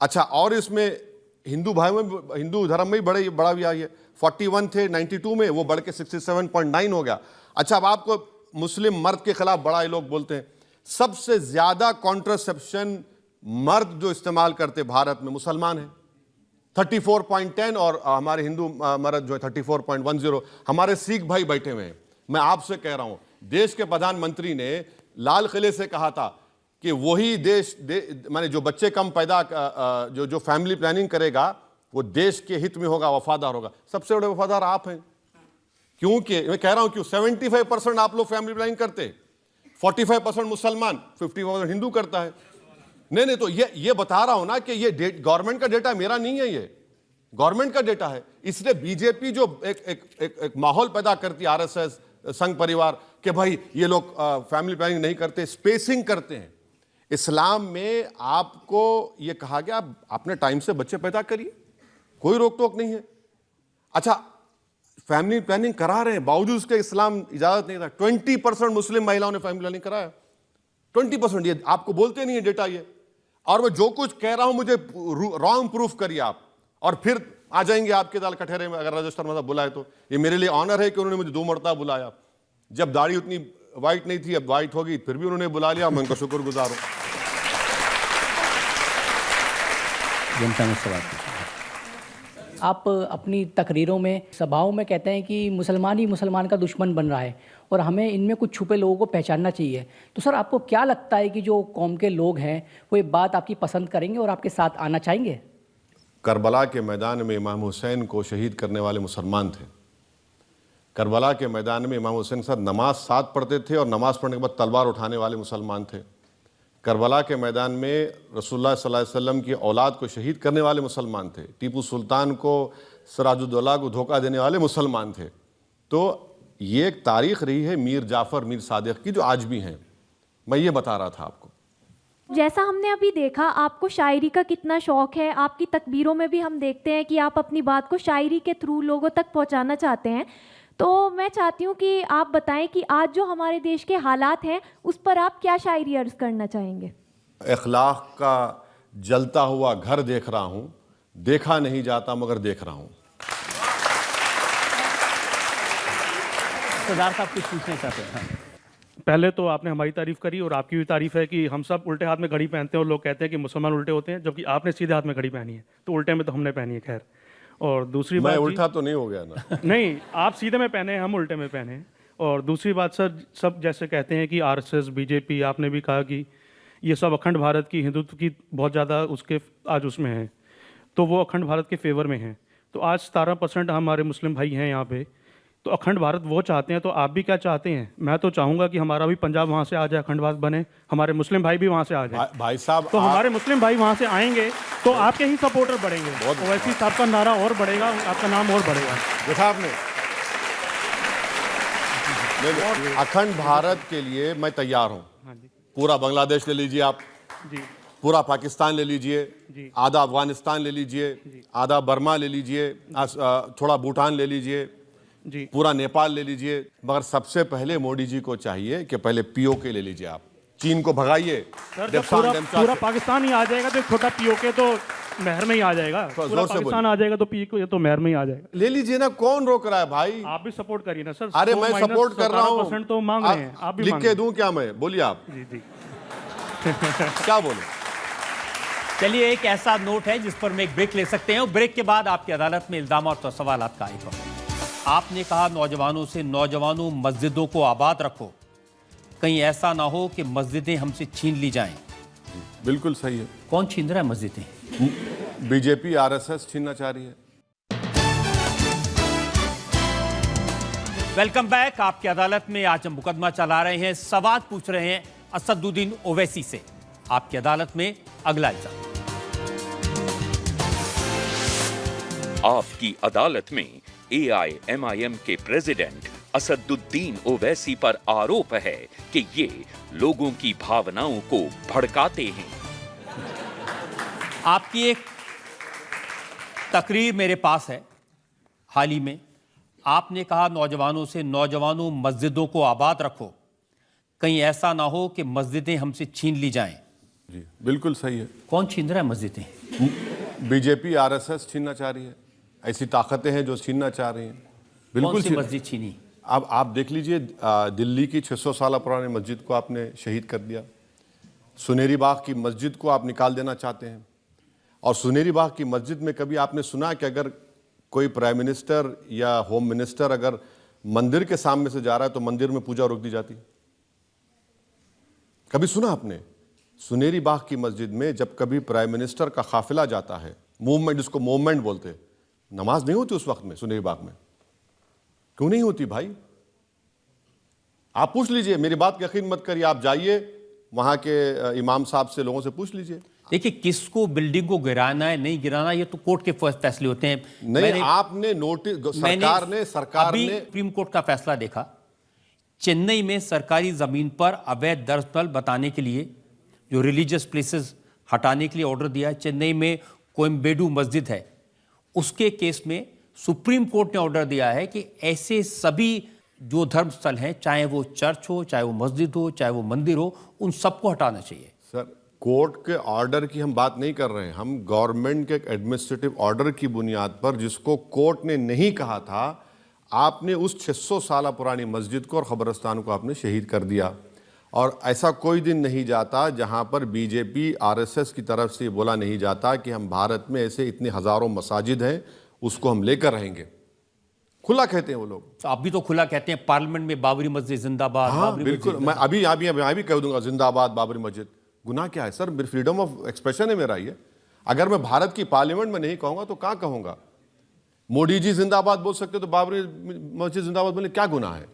अच्छा, और इसमें हिंदू भाइयों में, हिंदू धर्म में भी बड़ा भी आई है। 41 थे 92 में, वो बढ़ के 67.9 हो गया। अच्छा, अब आपको मुस्लिम मर्द के खिलाफ बड़ा लोग बोलते हैं। सबसे ज्यादा कॉन्ट्रसेप्शन मर्द जो इस्तेमाल करते भारत में मुसलमान है, 34.10, और हमारे हिंदू मर्द जो है 34.10। हमारे सिख भाई बैठे हुए हैं। मैं आपसे कह रहा हूं, देश के प्रधानमंत्री ने लाल किले से कहा था कि वही माने जो बच्चे कम पैदा, जो फैमिली प्लानिंग करेगा वो देश के हित में होगा, वफादार होगा। सबसे बड़े वफादार आप हैं। क्योंकि मैं कह रहा हूं क्यों, 75% आप लोग फैमिली प्लानिंग करते, 45% मुसलमान, 50% हिंदू करता है। नहीं, तो ये बता रहा हूं ना कि ये गवर्नमेंट का डेटा मेरा नहीं है, ये गवर्नमेंट का डेटा है। इसलिए बीजेपी जो एक माहौल पैदा करती है, आरएसएस, संघ परिवार, कि भाई ये लोग फैमिली प्लानिंग नहीं करते, स्पेसिंग करते हैं। इस्लाम में आपको ये कहा गया आप अपने टाइम से बच्चे पैदा करिए, कोई रोक टोक नहीं है। अच्छा, फैमिली प्लानिंग करा रहे हैं, बावजूद उसके इस्लाम इजाजत नहीं था। 20% मुस्लिम महिलाओं ने फैमिली प्लानिंग कराया, 20%। ये आपको बोलते नहीं है डेटा ये। और मैं जो कुछ कह रहा हूं मुझे रॉन्ग प्रूफ करिए आप, और फिर आ जाएंगे आपके दाल कठहरे में अगर रजिस्टर में बुलाए तो। ये मेरे लिए ऑनर है कि उन्होंने मुझे 2 मरतबा बुलाया। जब दाढ़ी उतनी वाइट नहीं थी, अब वाइट होगी, फिर भी उन्होंने बुला लिया। मैं उनका शुक्रगुजार हूं। जनता में सवाल आप अपनी तकरीरों में, सभाओं में कहते हैं कि मुसलमान ही मुसलमान का दुश्मन बन रहा है और हमें इनमें कुछ छुपे लोगों को पहचानना चाहिए। तो सर, आपको क्या लगता है कि जो कौम के लोग हैं वो ये बात आपकी पसंद करेंगे और आपके साथ आना चाहेंगे? करबला के मैदान में इमाम हुसैन को शहीद करने वाले मुसलमान थे। करबला के मैदान में इमाम हुसैन के साथ नमाज साथ पढ़ते थे और नमाज पढ़ने के बाद तलवार उठाने वाले मुसलमान थे। करबला के मैदान में रसूलुल्लाह सल्लल्लाहु अलैहि वसल्लम की औलाद को शहीद करने वाले मुसलमान थे। टीपू सुल्तान को, सिराजुद्दौला को धोखा देने वाले मुसलमान थे। तो ये एक तारीख रही है मीर जाफ़र, मीर सादिक की, जो आज भी हैं। मैं ये बता रहा था आपको। जैसा हमने अभी देखा, आपको शायरी का कितना शौक है। आपकी तकबीरों में भी हम देखते हैं कि आप अपनी बात को शायरी के थ्रू लोगों तक पहुंचाना चाहते हैं। तो मैं चाहती हूं कि आप बताएं कि आज जो हमारे देश के हालात हैं उस पर आप क्या शायरी अर्ज करना चाहेंगे। अखलाक का जलता हुआ घर देख रहा हूं, देखा नहीं जाता मगर देख रहा हूं। सरदार साहब कुछ पूछना चाहते हैं? हाँ। पहले तो आपने हमारी तारीफ करी और आपकी भी तारीफ है कि हम सब उल्टे हाथ में घड़ी पहनते हैं और लोग कहते हैं कि मुसलमान उल्टे होते हैं, जबकि आपने सीधे हाथ में घड़ी पहनी है, तो उल्टे में तो हमने पहनी है। खैर, और दूसरी बात, मैं उल्टा तो नहीं हो गया ना? नहीं, आप सीधे में पहने, हम उल्टे में पहने। और दूसरी बात सर, सब जैसे कहते हैं कि आरएसएस, बीजेपी, आपने भी कहा कि ये सब अखंड भारत की, हिंदुत्व की बहुत ज़्यादा उसके आज उसमें है, तो वो अखंड भारत के फेवर में हैं। तो आज 17% हमारे मुस्लिम भाई हैं यहाँ पे, तो अखंड भारत वो चाहते हैं, तो आप भी क्या चाहते हैं? मैं तो चाहूँगा कि हमारा भी पंजाब वहाँ से आ जाए, अखंड भारत बने, हमारे मुस्लिम भाई भी वहाँ से आ जाए। भाई साहब, तो हमारे मुस्लिम भाई वहाँ से आएंगे तो आपके ही सपोर्टर बढ़ेंगे, ओवैसी साहब का नारा और बढ़ेगा, आपका नाम और बढ़ेगा। देखा आपने? अखंड भारत के लिए मैं तैयार हूँ। पूरा बांग्लादेश ले लीजिए आप, पूरा पाकिस्तान ले लीजिए, आधा अफगानिस्तान ले लीजिए, आधा बर्मा ले लीजिए, थोड़ा भूटान ले लीजिए, पूरा नेपाल ले लीजिए, मगर सबसे पहले मोदी जी को चाहिए कि पहले पीओके ले लीजिए। आप चीन को भगाइए। पूरा पाकिस्तान ही आ जाएगा तो छोटा पीओके तो महर में ही आ जाएगा। पूरा पाकिस्तान आ जाएगा तो पीओके तो महर में ही आ जाएगा। ले लीजिए ना, कौन रोक रहा है भाई? आप भी सपोर्ट करिए ना सर। अरे मैं सपोर्ट कर रहा हूँ, तो मांग रहे हैं, आप भी लिख के दूं क्या मैं? बोलिए आप। जी क्या बोले? चलिए, एक ऐसा नोट है जिस पर मैं एक ब्रेक ले सकते हैं और ब्रेक के बाद आपकी अदालत में इल्जाम और सवालात का एक और। आपने कहा नौजवानों से, नौजवानों मस्जिदों को आबाद रखो, कहीं ऐसा ना हो कि मस्जिदें हमसे छीन ली जाएं। बिल्कुल सही है। कौन छीन रहा है मस्जिदें? बीजेपी, आरएसएस छीनना चाह रही है। Welcome back. आपकी अदालत में आज हम मुकदमा चला रहे हैं, सवाल पूछ रहे हैं असदुद्दीन ओवैसी से। आपकी अदालत में अगला इल्जाम। आपकी अदालत में AIMIM के प्रेसिडेंट असदुद्दीन ओवैसी पर आरोप है कि ये लोगों की भावनाओं को भड़काते हैं। आपकी एक तकरीर मेरे पास है हाल ही में। आपने कहा नौजवानों से, नौजवानों मस्जिदों को आबाद रखो, कहीं ऐसा ना हो कि मस्जिदें हमसे छीन ली जाएं। जी बिल्कुल सही है। कौन छीन रहा है मस्जिदें? बीजेपी, आरएसएस छीनना चाह रही है। ऐसी ताकतें हैं जो छीनना चाह रही हैं। बिल्कुल कौन सी मस्जिद छीनी? अब आप देख लीजिए, दिल्ली की 600 साल पुरानी मस्जिद को आपने शहीद कर दिया। सुनेरी बाग की मस्जिद को आप निकाल देना चाहते हैं। और सुनेरी बाग की मस्जिद में कभी आपने सुना कि अगर कोई प्राइम मिनिस्टर या होम मिनिस्टर अगर मंदिर के सामने से जा रहा है तो मंदिर में पूजा रोक दी जाती? कभी सुना आपने? सुनेरी बाग की मस्जिद में जब कभी प्राइम मिनिस्टर का काफिला जाता है, मूवमेंट, जिसको मूवमेंट बोलते, नमाज नहीं होती उस वक्त में सुनेरी बाग में? क्यों नहीं होती भाई? आप पूछ लीजिए, मेरी बात की यकीन मत करिए, आप जाइए वहां के इमाम साहब से, लोगों से पूछ लीजिए। देखिए, किसको बिल्डिंग को गिराना है नहीं गिराना ये तो कोर्ट के फैसले होते हैं। नहीं, आपने नोटिस, सरकार ने सुप्रीम कोर्ट का फैसला देखा। चेन्नई में सरकारी जमीन पर अवैध दर्शनल बताने के लिए, जो रिलीजियस प्लेसेस हटाने के लिए ऑर्डर दिया है। चेन्नई में कोयम्बेडू मस्जिद है, उसके केस में सुप्रीम कोर्ट ने ऑर्डर दिया है कि ऐसे सभी जो धर्मस्थल हैं, चाहे वो चर्च हो, चाहे वो मस्जिद हो, चाहे वो मंदिर हो, उन सबको हटाना चाहिए। सर, कोर्ट के ऑर्डर की हम बात नहीं कर रहे हैं, हम गवर्नमेंट के एडमिनिस्ट्रेटिव ऑर्डर की बुनियाद पर, जिसको कोर्ट ने नहीं कहा था, आपने उस 600 साल पुरानी मस्जिद को और खबरस्तान को आपने शहीद कर दिया। और ऐसा कोई दिन नहीं जाता जहां पर बीजेपी, आरएसएस की तरफ से बोला नहीं जाता कि हम भारत में ऐसे इतने हज़ारों मसाजिद हैं, उसको हम लेकर रहेंगे, खुला कहते हैं वो लोग। तो आप भी तो खुला कहते हैं पार्लियामेंट में बाबरी मस्जिद जिंदाबाद। हाँ बाबरी बिल्कुल, मस्जिद मैं अभी कह दूंगा जिंदाबाद बाबरी मस्जिद। गुनाह क्या है सर? फ्रीडम ऑफ एक्सप्रेशन है मेरा ये। अगर मैं भारत की पार्लियामेंट में नहीं कहूंगा तो कहां कहूंगा? मोदी जी जिंदाबाद बोल सकते तो बाबरी मस्जिद जिंदाबाद बोले, क्या गुनाह है?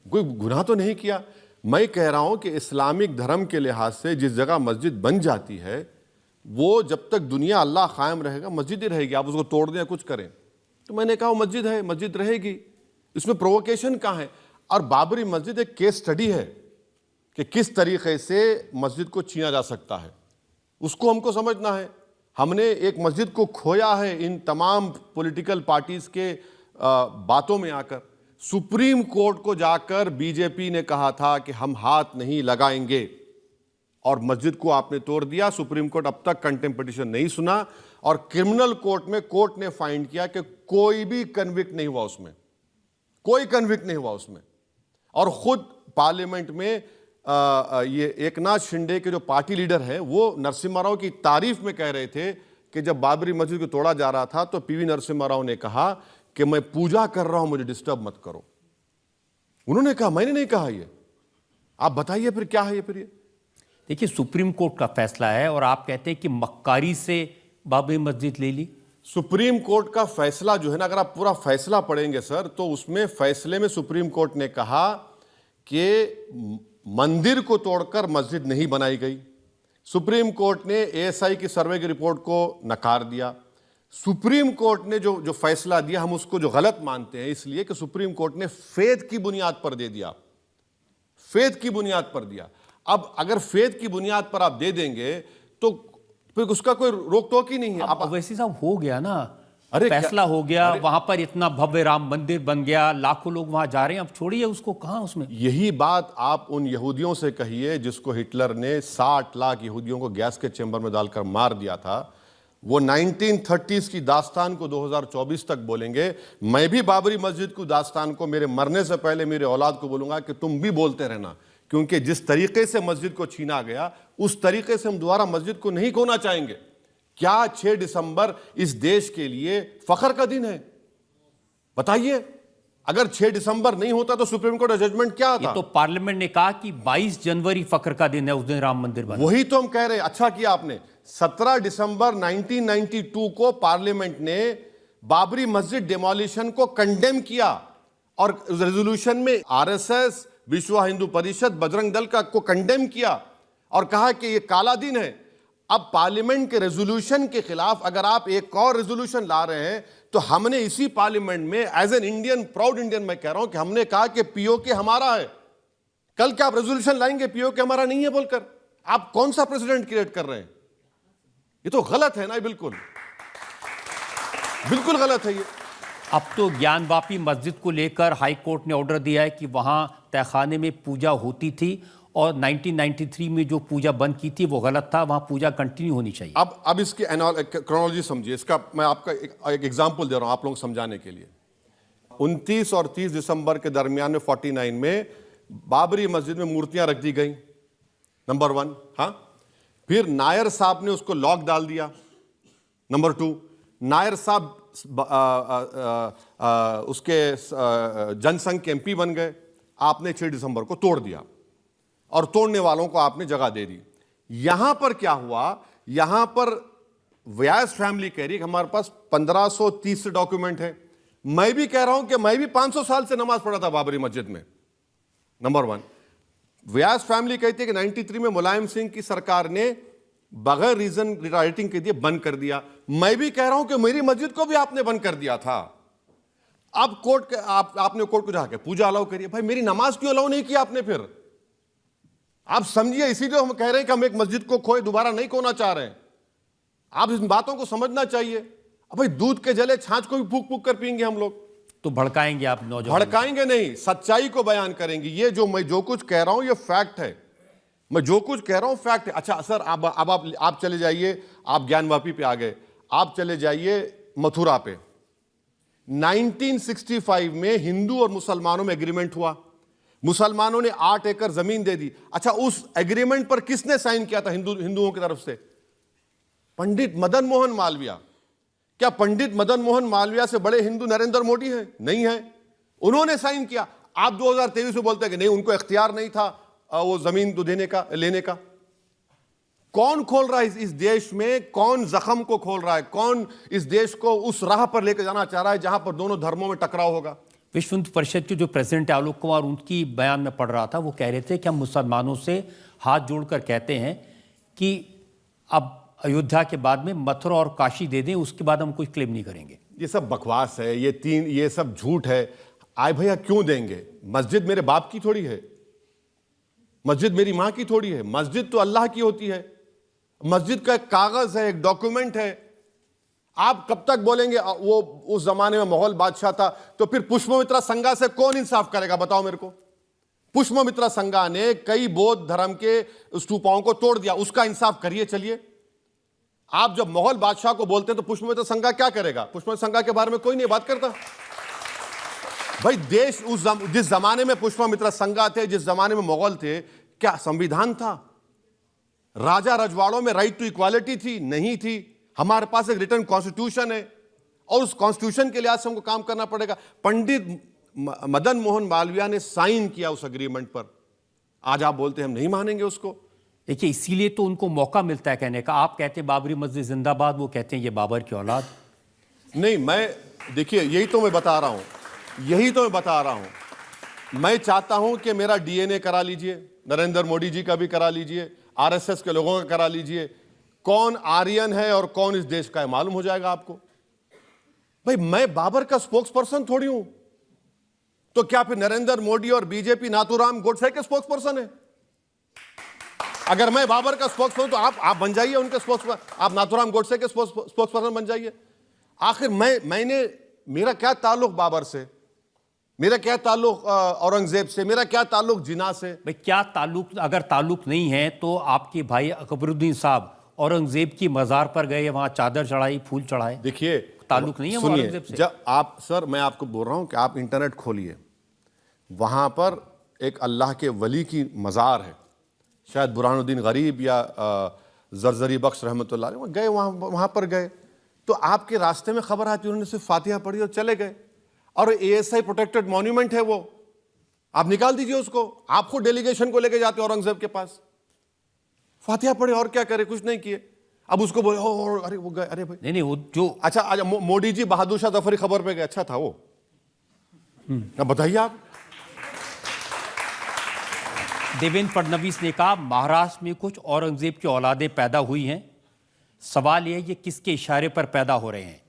कोई गुनाह तो नहीं किया। मैं कह रहा हूं कि इस्लामिक धर्म के लिहाज से जिस जगह मस्जिद बन जाती है, वो जब तक दुनिया अल्लाह कायम रहेगा मस्जिद ही रहेगी। आप उसको तोड़ दें या कुछ करें, तो मैंने कहा मस्जिद है, मस्जिद रहेगी। इसमें प्रोवोकेशन कहाँ है? और बाबरी मस्जिद एक केस स्टडी है कि किस तरीके से मस्जिद को छीना जा सकता है, उसको हमको समझना है। हमने एक मस्जिद को खोया है इन तमाम पॉलिटिकल पार्टीज के बातों में आकर। सुप्रीम कोर्ट को जाकर बीजेपी ने कहा था कि हम हाथ नहीं लगाएंगे, और मस्जिद को आपने तोड़ दिया। सुप्रीम कोर्ट अब तक कंटेम्प्ट पिटीशन नहीं सुना, और क्रिमिनल कोर्ट में कोर्ट ने फाइंड किया कि कोई भी कन्विक्ट नहीं हुआ उसमें, कोई कन्विक्ट नहीं हुआ उसमें। और खुद पार्लियामेंट में ये एकनाथ शिंदे के जो पार्टी लीडर हैं, वो नरसिम्हा राव की तारीफ में कह रहे थे कि जब बाबरी मस्जिद को तोड़ा जा रहा था तो पीवी नरसिम्हा राव ने कहा कि मैं पूजा कर रहा हूं, मुझे डिस्टर्ब मत करो। उन्होंने कहा, मैंने नहीं कहा ये। आप बताइए फिर क्या है ये? फिर ये देखिए, सुप्रीम कोर्ट का फैसला है और आप कहते हैं कि मक्कारी से बाबरी मस्जिद ले ली। सुप्रीम कोर्ट का फैसला जो है ना, अगर आप पूरा फैसला पढ़ेंगे सर, तो उसमें फैसले में सुप्रीम कोर्ट ने कहा कि मंदिर को तोड़कर मस्जिद नहीं बनाई गई। सुप्रीम कोर्ट ने एएसआई की सर्वे की रिपोर्ट को नकार दिया। सुप्रीम कोर्ट ने जो फैसला दिया, हम उसको जो गलत मानते हैं, इसलिए कि सुप्रीम कोर्ट ने फेथ की बुनियाद पर दे दिया, फेथ की बुनियाद पर दिया। अब अगर फेथ की बुनियाद पर आप दे देंगे तो फिर उसका कोई रोक टोक ही नहीं है। अब वैसे साहब हो गया ना, अरे फैसला हो गया, वहां पर इतना भव्य राम मंदिर बन गया, लाखों लोग वहां जा रहे हैं, अब छोड़िए उसको, कहां उसमें। यही बात आप उन यहूदियों से कहिए जिसको हिटलर ने 60 लाख यहूदियों को गैस के चेंबर में डालकर मार दिया था। वो 1930s की दास्तान को 2024 तक बोलेंगे। मैं भी बाबरी मस्जिद की दास्तान को मेरे मरने से पहले मेरे औलाद को बोलूंगा कि तुम भी बोलते रहना, क्योंकि जिस तरीके से मस्जिद को छीना गया, उस तरीके से हम दोबारा मस्जिद को नहीं खोना चाहेंगे। क्या 6 दिसंबर इस देश के लिए फख्र का दिन है? बताइए, अगर 6 दिसंबर नहीं होता तो सुप्रीम कोर्ट का जजमेंट क्या था? ये तो पार्लियामेंट ने कहा कि 22 जनवरी फख्र का दिन है, उस दिन राम मंदिर बना। वही तो हम कह रहे हैं। अच्छा किया आपने, 17 दिसंबर 1992 को पार्लियामेंट ने बाबरी मस्जिद डिमोलिशन को कंडेम किया, और रेजोल्यूशन में आरएसएस, विश्व हिंदू परिषद, बजरंग दल का को कंडेम किया और कहा कि ये काला दिन है। अब पार्लियामेंट के रेजोल्यूशन के खिलाफ अगर आप एक और रेजोल्यूशन ला रहे हैं, तो हमने इसी पार्लियामेंट में as an Indian, proud Indian मैं कह रहा हूं, कि हमने कहा कि पीओके हमारा है। कल क्या आप रेजोल्यूशन लाएंगे पीओके हमारा नहीं है बोलकर? आप कौन सा प्रेसिडेंट क्रिएट कर रहे हैं? ये तो गलत है ना, बिल्कुल बिल्कुल गलत है ये। अब तो ज्ञानवापी मस्जिद को लेकर हाई कोर्ट ने ऑर्डर दिया है कि वहां तहखाने में पूजा होती थी, और 1993 में जो पूजा बंद की थी वो गलत था, वहां पूजा कंटिन्यू होनी चाहिए। अब इसकी क्रोनोलॉजी समझिए। इसका मैं आपका एक एग्जांपल दे रहा हूं आप लोगों को समझाने के लिए। 29 और 30 दिसंबर के दरमियान में 49 में बाबरी मस्जिद में मूर्तियां रख दी गई, नंबर 1। हाँ, फिर नायर साहब ने उसको लॉक डाल दिया, नंबर 2। नायर साहब उसके जनसंघ के एमपी बन गए। आपने 6 दिसंबर को तोड़ दिया, और तोड़ने वालों को आपने जगह दे दी। यहां पर क्या हुआ? यहां पर व्यास फैमिली कह रही है कि हमारे पास 1530 डॉक्यूमेंट है। मैं भी कह रहा हूं कि मैं भी 500 साल से नमाज पढ़ा था बाबरी मस्जिद में, नंबर 1। व्यास फैमिली कहती है कि 93 में मुलायम सिंह की सरकार ने बगैर रीजन राइटिंग के दिए बंद कर दिया। मैं भी कह रहा हूं कि मेरी मस्जिद को भी आपने बंद कर दिया था। अब कोर्ट आपने कोर्ट को जाके पूजा अलाउ करिए। भाई, मेरी नमाज क्यों अलाउ नहीं किया आपने? फिर आप समझिए, इसीलिए हम कह रहे हैं कि हम एक मस्जिद को खोए, दोबारा नहीं खोना चाह रहे हैं। आप इन बातों को समझना चाहिए। अब भाई, दूध के जले छाछ को भी फूक फूक कर पिएंगे हम लोग, तो भड़काएंगे आप नौजवान? भड़काएंगे नहीं, सच्चाई को बयान करेंगे। ये जो मैं जो कुछ कह रहा हूं ये फैक्ट है। मैं जो कुछ कह रहा हूं फैक्ट है। अच्छा सर, अब आप चले जाइए, आप ज्ञानवापी पे आ गए, आप चले जाइए मथुरा पे। 1965 में हिंदू और मुसलमानों में एग्रीमेंट हुआ। मुसलमानों ने 8 एकड़ जमीन दे दी। अच्छा, उस एग्रीमेंट पर किसने साइन किया था हिंदुओं की तरफ से? पंडित मदन मोहन मालवीय। क्या पंडित मदन मोहन मालवीय से बड़े हिंदू नरेंद्र मोदी हैं? नहीं है। उन्होंने साइन किया। आप 2023 में बोलते हैं कि नहीं, उनको इख्तियार नहीं था वो जमीन तो देने का, लेने का। कौन खोल रहा है इस देश में? कौन जख्म को खोल रहा है? कौन इस देश को उस राह पर लेकर जाना चाह रहा है जहां पर दोनों धर्मों में टकराव होगा? विश्व हिंदू परिषद के जो प्रेसिडेंट आलोक कुमार, उनकी बयान में पढ़ रहा था, वो कह रहे थे कि हम मुसलमानों से हाथ जोड़कर कहते हैं कि अब अयोध्या के बाद में मथुरा और काशी दे दें, उसके बाद हम कुछ क्लेम नहीं करेंगे। ये सब बकवास है, ये सब झूठ है। आए भैया क्यों देंगे? मस्जिद मेरे बाप की थोड़ी है, मस्जिद मेरी मां की थोड़ी है। मस्जिद तो अल्लाह की होती है। मस्जिद का एक कागज है, एक डॉक्यूमेंट है। आप कब तक बोलेंगे वो उस जमाने में मुगल बादशाह था, तो फिर पुष्पमित्रा संघा से कौन इंसाफ करेगा? बताओ मेरे को। पुष्पमित्रा संघा ने कई बौद्ध धर्म के स्तूपों को तोड़ दिया, उसका इंसाफ करिए। चलिए, आप जब मुगल बादशाह को बोलते हैं तो पुष्पमित्रा संघा क्या करेगा? पुष्पमित्रा संघा के बारे में कोई नहीं बात करता। भाई देश जिस जमाने में पुष्पमित्रा संघा थे, जिस जमाने में मुगल थे, क्या संविधान था? राजा रजवाड़ों में राइट टू इक्वालिटी थी? नहीं थी। हमारे पास एक रिटर्न कॉन्स्टिट्यूशन है और उस कॉन्स्टिट्यूशन के लिहाज से हमको काम करना पड़ेगा। पंडित मदन मोहन मालवीय ने साइन किया उस एग्रीमेंट पर। आज आप बोलते हैं हम नहीं मानेंगे उसको। देखिए, इसीलिए तो उनको मौका मिलता है कहने का। आप कहते हैं बाबरी मस्जिद जिंदाबाद, वो कहते हैं ये बाबर की औलाद। नहीं, मैं देखिए यही तो मैं बता रहा हूं। मैं चाहता हूं कि मेरा डीएनए करा लीजिए, नरेंद्र मोदी जी का भी करा लीजिए, आरएसएस के लोगों का करा लीजिए। कौन आर्यन है और कौन इस देश का है मालूम हो जाएगा आपको। भाई मैं बाबर का स्पोक्स पर्सन थोड़ी हूं, तो क्या फिर नरेंद्र मोदी और बीजेपी नाथूराम गोडसे के स्पोक्स पर्सन है? अगर मैं बाबर का स्पोक्स पर्सन तो आप बन जाइए उनके स्पोक्स पर्सन, आप नाथूराम गोडसे के स्पोक्स पर्सन बन जाइए। आखिर मेरा क्या ताल्लुक बाबर से? मेरा क्या ताल्लुक औरंगजेब से? मेरा क्या ताल्लुक जिना से? भाई क्या ताल्लुक? अगर ताल्लुक नहीं है तो आपके भाई अकबरुद्दीन साहब औरंगजेब की मजार पर गए, वहां चादर चढ़ाई, फूल चढ़ाए। देखिए, ताल्लुक नहीं है औरंगजेब से। जब आप सर, मैं आपको बोल रहा हूं कि आप इंटरनेट खोलिए, वहां पर एक अल्लाह के वली की मजार है, शायद बुरहानुद्दीन गरीब या जरजरी बख्श रहमतुल्लाह अलैह गए, वहां पर गए तो आपके रास्ते में खबर आती, उन्होंने सिर्फ फातिहा पढ़ी और चले गए। और एएसआई प्रोटेक्टेड मॉन्यूमेंट है वो, आप निकाल दीजिए उसको। आप खुद डेलीगेशन को लेके जाते औरंगजेब के पास, फातिहा पढ़े और क्या करे? कुछ नहीं किए। अब उसको बोले अरे वो गए, अरे भाई नहीं वो जो अच्छा मोदी जी बहादुर शाह जफरी खबर पे गए, अच्छा था वो। अब बताइए आप। देवेंद्र फडणवीस ने कहा महाराष्ट्र में कुछ औरंगजेब की औलादें पैदा हुई हैं। सवाल ये किसके इशारे पर पैदा हो रहे हैं?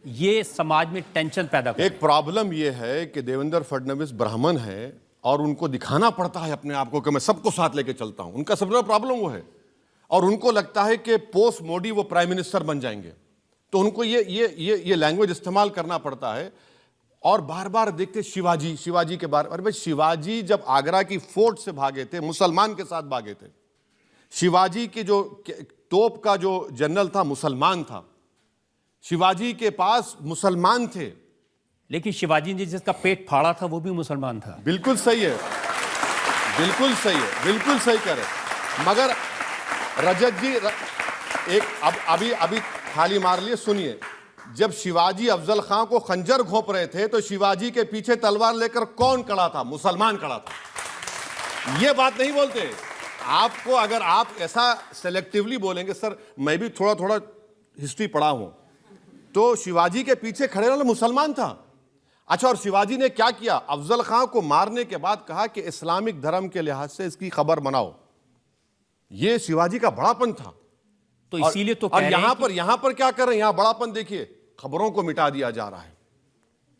ये समाज में टेंशन पैदा कर। एक प्रॉब्लम ये है कि देवेंद्र फडणवीस ब्राह्मण है और उनको दिखाना पड़ता है अपने आप को कि मैं सबको साथ लेके चलता हूं। उनका सबसे बड़ा प्रॉब्लम वो है। और उनको लगता है कि पोस्ट मोदी वो प्राइम मिनिस्टर बन जाएंगे, तो उनको ये लैंग्वेज इस्तेमाल करना पड़ता है। और बार बार देखते शिवाजी के बारे। अरे भाई, शिवाजी जब आगरा की फोर्ट से भागे थे, मुसलमान के साथ भागे थे। शिवाजी के जो तोप का जो जनरल था मुसलमान था, शिवाजी के पास मुसलमान थे। लेकिन शिवाजी ने जिसका पेट फाड़ा था वो भी मुसलमान था। बिल्कुल सही है, बिल्कुल सही है, बिल्कुल सही कह रहे। मगर रजत जी एक अभी थाली मार लिए, सुनिए। जब शिवाजी अफजल खां को खंजर घोंप रहे थे तो शिवाजी के पीछे तलवार लेकर कौन खड़ा था? मुसलमान खड़ा था। ये बात नहीं बोलते आपको। अगर आप ऐसा सेलेक्टिवली बोलेंगे, सर मैं भी थोड़ा थोड़ा हिस्ट्री पढ़ा हूं, तो शिवाजी के पीछे खड़े वाला मुसलमान था। अच्छा, और शिवाजी ने क्या किया? अफजल खां को मारने के बाद कहा कि इस्लामिक धर्म के लिहाज से इसकी खबर बनाओ। यह शिवाजी का बड़ापन था। तो इसीलिए तो और यहां पर क्या कर रहे हैं? यहां बड़ापन देखिए, खबरों को मिटा दिया जा रहा है।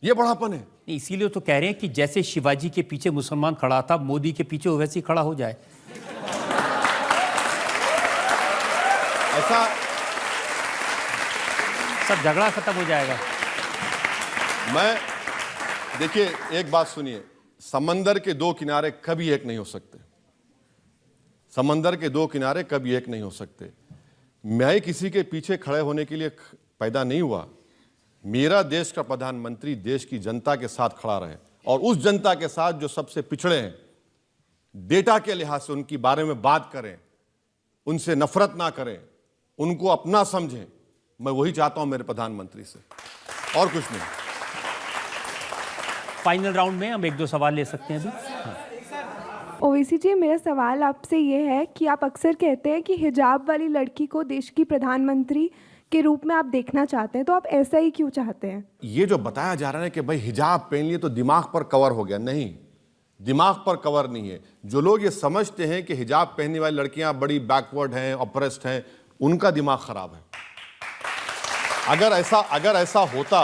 यह बड़ापन है। इसीलिए तो कह रहे हैं कि जैसे शिवाजी के पीछे मुसलमान खड़ा था, मोदी के पीछे वैसे ही खड़ा हो जाए। ऐसा सब झगड़ा खत्म हो जाएगा। मैं देखिए, एक बात सुनिए, समंदर के दो किनारे कभी एक नहीं हो सकते। समंदर के दो किनारे कभी एक नहीं हो सकते। मैं किसी के पीछे खड़े होने के लिए पैदा नहीं हुआ। मेरा देश का प्रधानमंत्री देश की जनता के साथ खड़ा रहे, और उस जनता के साथ जो सबसे पिछड़े हैं, डेटा के लिहाज से उनके बारे में बात करें, उनसे नफरत ना करें, उनको अपना समझें। मैं वही चाहता हूं मेरे प्रधानमंत्री से, और कुछ नहीं। फाइनल राउंड में हम एक दो सवाल ले सकते हैं अभी। ओवैसी जी, मेरा सवाल आपसे ये है कि आप अक्सर कहते हैं कि हिजाब वाली लड़की को देश की प्रधानमंत्री के रूप में आप देखना चाहते हैं, तो आप ऐसा ही क्यों चाहते हैं? ये जो बताया जा रहा है कि भाई हिजाब पहन लिए तो दिमाग पर कवर हो गया, नहीं, दिमाग पर कवर नहीं है। जो लोग ये समझते हैं कि हिजाब पहनने वाली लड़कियां बड़ी बैकवर्ड हैं, ऑप्रेस्ड हैं, उनका दिमाग खराब है। अगर ऐसा होता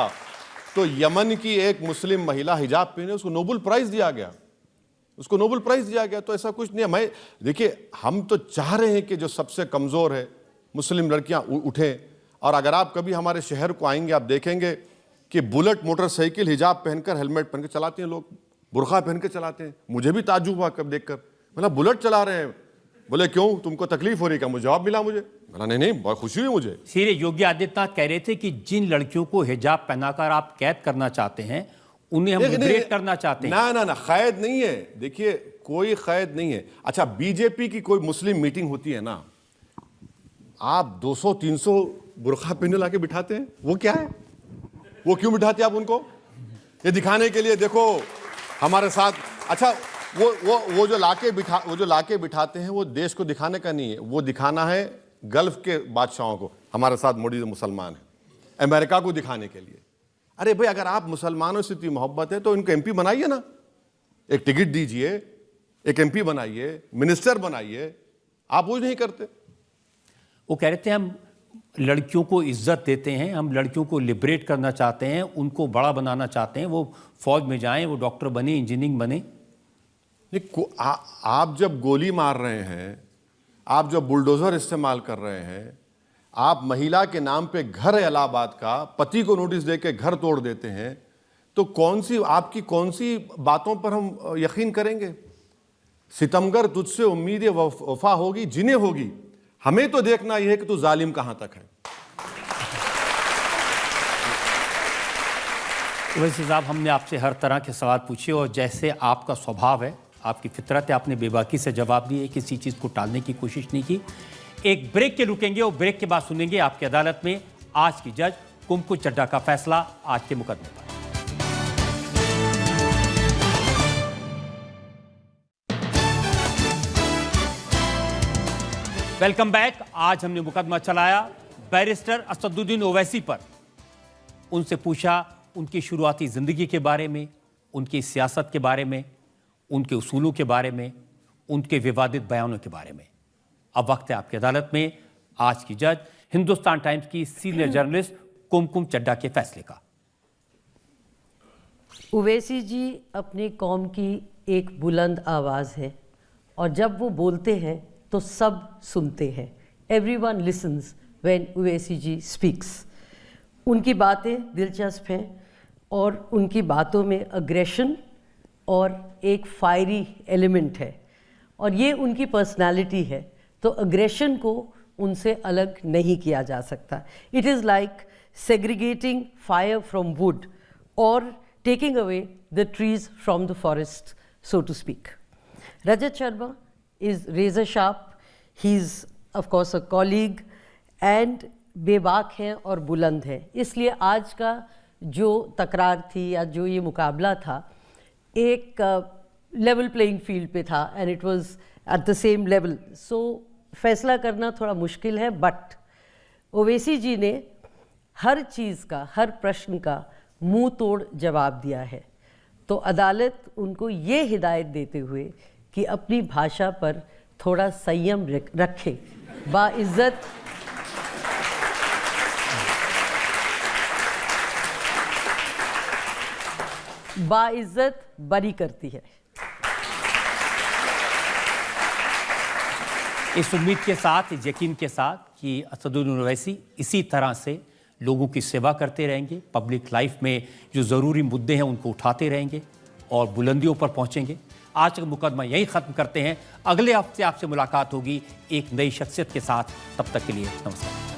तो यमन की एक मुस्लिम महिला हिजाब पहने, उसको नोबेल प्राइज दिया गया, उसको नोबेल प्राइज दिया गया। तो ऐसा कुछ नहीं है। मैं देखिए, हम तो चाह रहे हैं कि जो सबसे कमजोर है मुस्लिम लड़कियां उठें। और अगर आप कभी हमारे शहर को आएंगे, आप देखेंगे कि बुलेट मोटरसाइकिल हिजाब पहनकर, हेलमेट पहनकर चलाते हैं लोग, बुर्का पहनकर चलाते हैं। मुझे भी ताज्जुब हुआ कब देखकर, मतलब बुलेट चला रहे हैं। बोले क्यों, तुमको तकलीफ हो रही क्या? मुझे जवाब मिला, मुझे बोला नहीं, बहुत खुशी हुई मुझे। सीधे योगी आदित्यनाथ कह रहे थे कि जिन लड़कियों को हिजाब पहनाकर आप कैद करना चाहते हैं, उन्हें हम लिबरेट करना चाहते हैं। ना, कैद नहीं है। देखिए, कोई कैद नहीं है। अच्छा, बीजेपी की कोई मुस्लिम मीटिंग होती है ना, आप 200-300 बुर्का पहने लाके बिठाते हैं, वो क्या है? वो क्यों बिठाते हैं आप उनको? ये दिखाने के लिए, देखो हमारे साथ। अच्छा, वो जो लाके बिठाते हैं, वो देश को दिखाने का नहीं है, वो दिखाना है गल्फ के बादशाहों को, हमारे साथ मोदी मुसलमान है, अमेरिका को दिखाने के लिए। अरे भाई, अगर आप मुसलमानों से इतनी मोहब्बत है तो इनको एमपी बनाइए ना, एक टिकट दीजिए, एक एमपी बनाइए, मिनिस्टर बनाइए। आप वो नहीं करते। वो कह रहे थे हम लड़कियों को इज्जत देते हैं, हम लड़कियों को लिबरेट करना चाहते हैं, उनको बड़ा बनाना चाहते हैं, वो फौज में जाएं, वो डॉक्टर बने, इंजीनियरिंग बने। आप जब गोली मार रहे हैं, आप जब बुलडोजर इस्तेमाल कर रहे हैं, आप महिला के नाम पे घर है इलाहाबाद का, पति को नोटिस देके घर तोड़ देते हैं, तो आपकी कौन सी बातों पर हम यकीन करेंगे? सितमगर तुझसे उम्मीद वफा होगी जिन्हें होगी, हमें तो देखना यह है कि तू जालिम कहां तक है। वैसे साहब, हमने आपसे हर तरह के सवाल पूछे और जैसे आपका स्वभाव है, आपकी फितरत है, आपने बेबाकी से जवाब दिए, किसी चीज़ को टालने की कोशिश नहीं की। एक ब्रेक के रुकेंगे और ब्रेक के बाद सुनेंगे आपकी अदालत में आज की जज कुमकुम चड्ढा का फैसला आज के मुकदमे पर। Welcome back. आज हमने मुकदमा चलाया बैरिस्टर असदुद्दीन ओवैसी पर। उनसे पूछा उनकी शुरुआती ज़िंदगी के बारे में, उनकी सियासत के बारे में, उनके उसूलों के बारे में, उनके विवादित बयानों के बारे में। अब वक्त है आपकी अदालत में आज की जज हिंदुस्तान टाइम्स की सीनियर जर्नलिस्ट कुमकुम चड्ढा के फैसले का। ओवैसी जी अपनी कौम की एक बुलंद आवाज़ है और जब वो बोलते हैं तो सब सुनते हैं। Everyone listens when Owaisi ji speaks. उनकी बातें दिलचस्प हैं और उनकी बातों में अग्रेशन और एक फायरी एलिमेंट है और ये उनकी पर्सनालिटी है, तो अग्रेशन को उनसे अलग नहीं किया जा सकता। It is like segregating fire from wood और taking away the trees from the forest, so to speak. Rajat Sharma is razor sharp, he's of course a colleague and बेबाक हैं और बुलंद हैं। इसलिए आज का जो तकरार थी या जो ये मुकाबला था, एक लेवल प्लेइंग फील्ड पे था and it was at the same level. So फैसला करना थोड़ा मुश्किल है, बट ओवैसी जी ने हर चीज़ का, हर प्रश्न का मुंह तोड़ जवाब दिया है। तो अदालत उनको ये हिदायत देते हुए कि अपनी भाषा पर थोड़ा संयम रखे, बाइज्जत बरी करती है। इस उम्मीद के साथ, इस यकीन के साथ कि असदुद्दीन ओवैसी इसी तरह से लोगों की सेवा करते रहेंगे, पब्लिक लाइफ में जो ज़रूरी मुद्दे हैं उनको उठाते रहेंगे और बुलंदियों पर पहुंचेंगे। आज का मुकदमा यही ख़त्म करते हैं। अगले हफ्ते आपसे मुलाकात होगी एक नई शख्सियत के साथ। तब तक के लिए नमस्कार।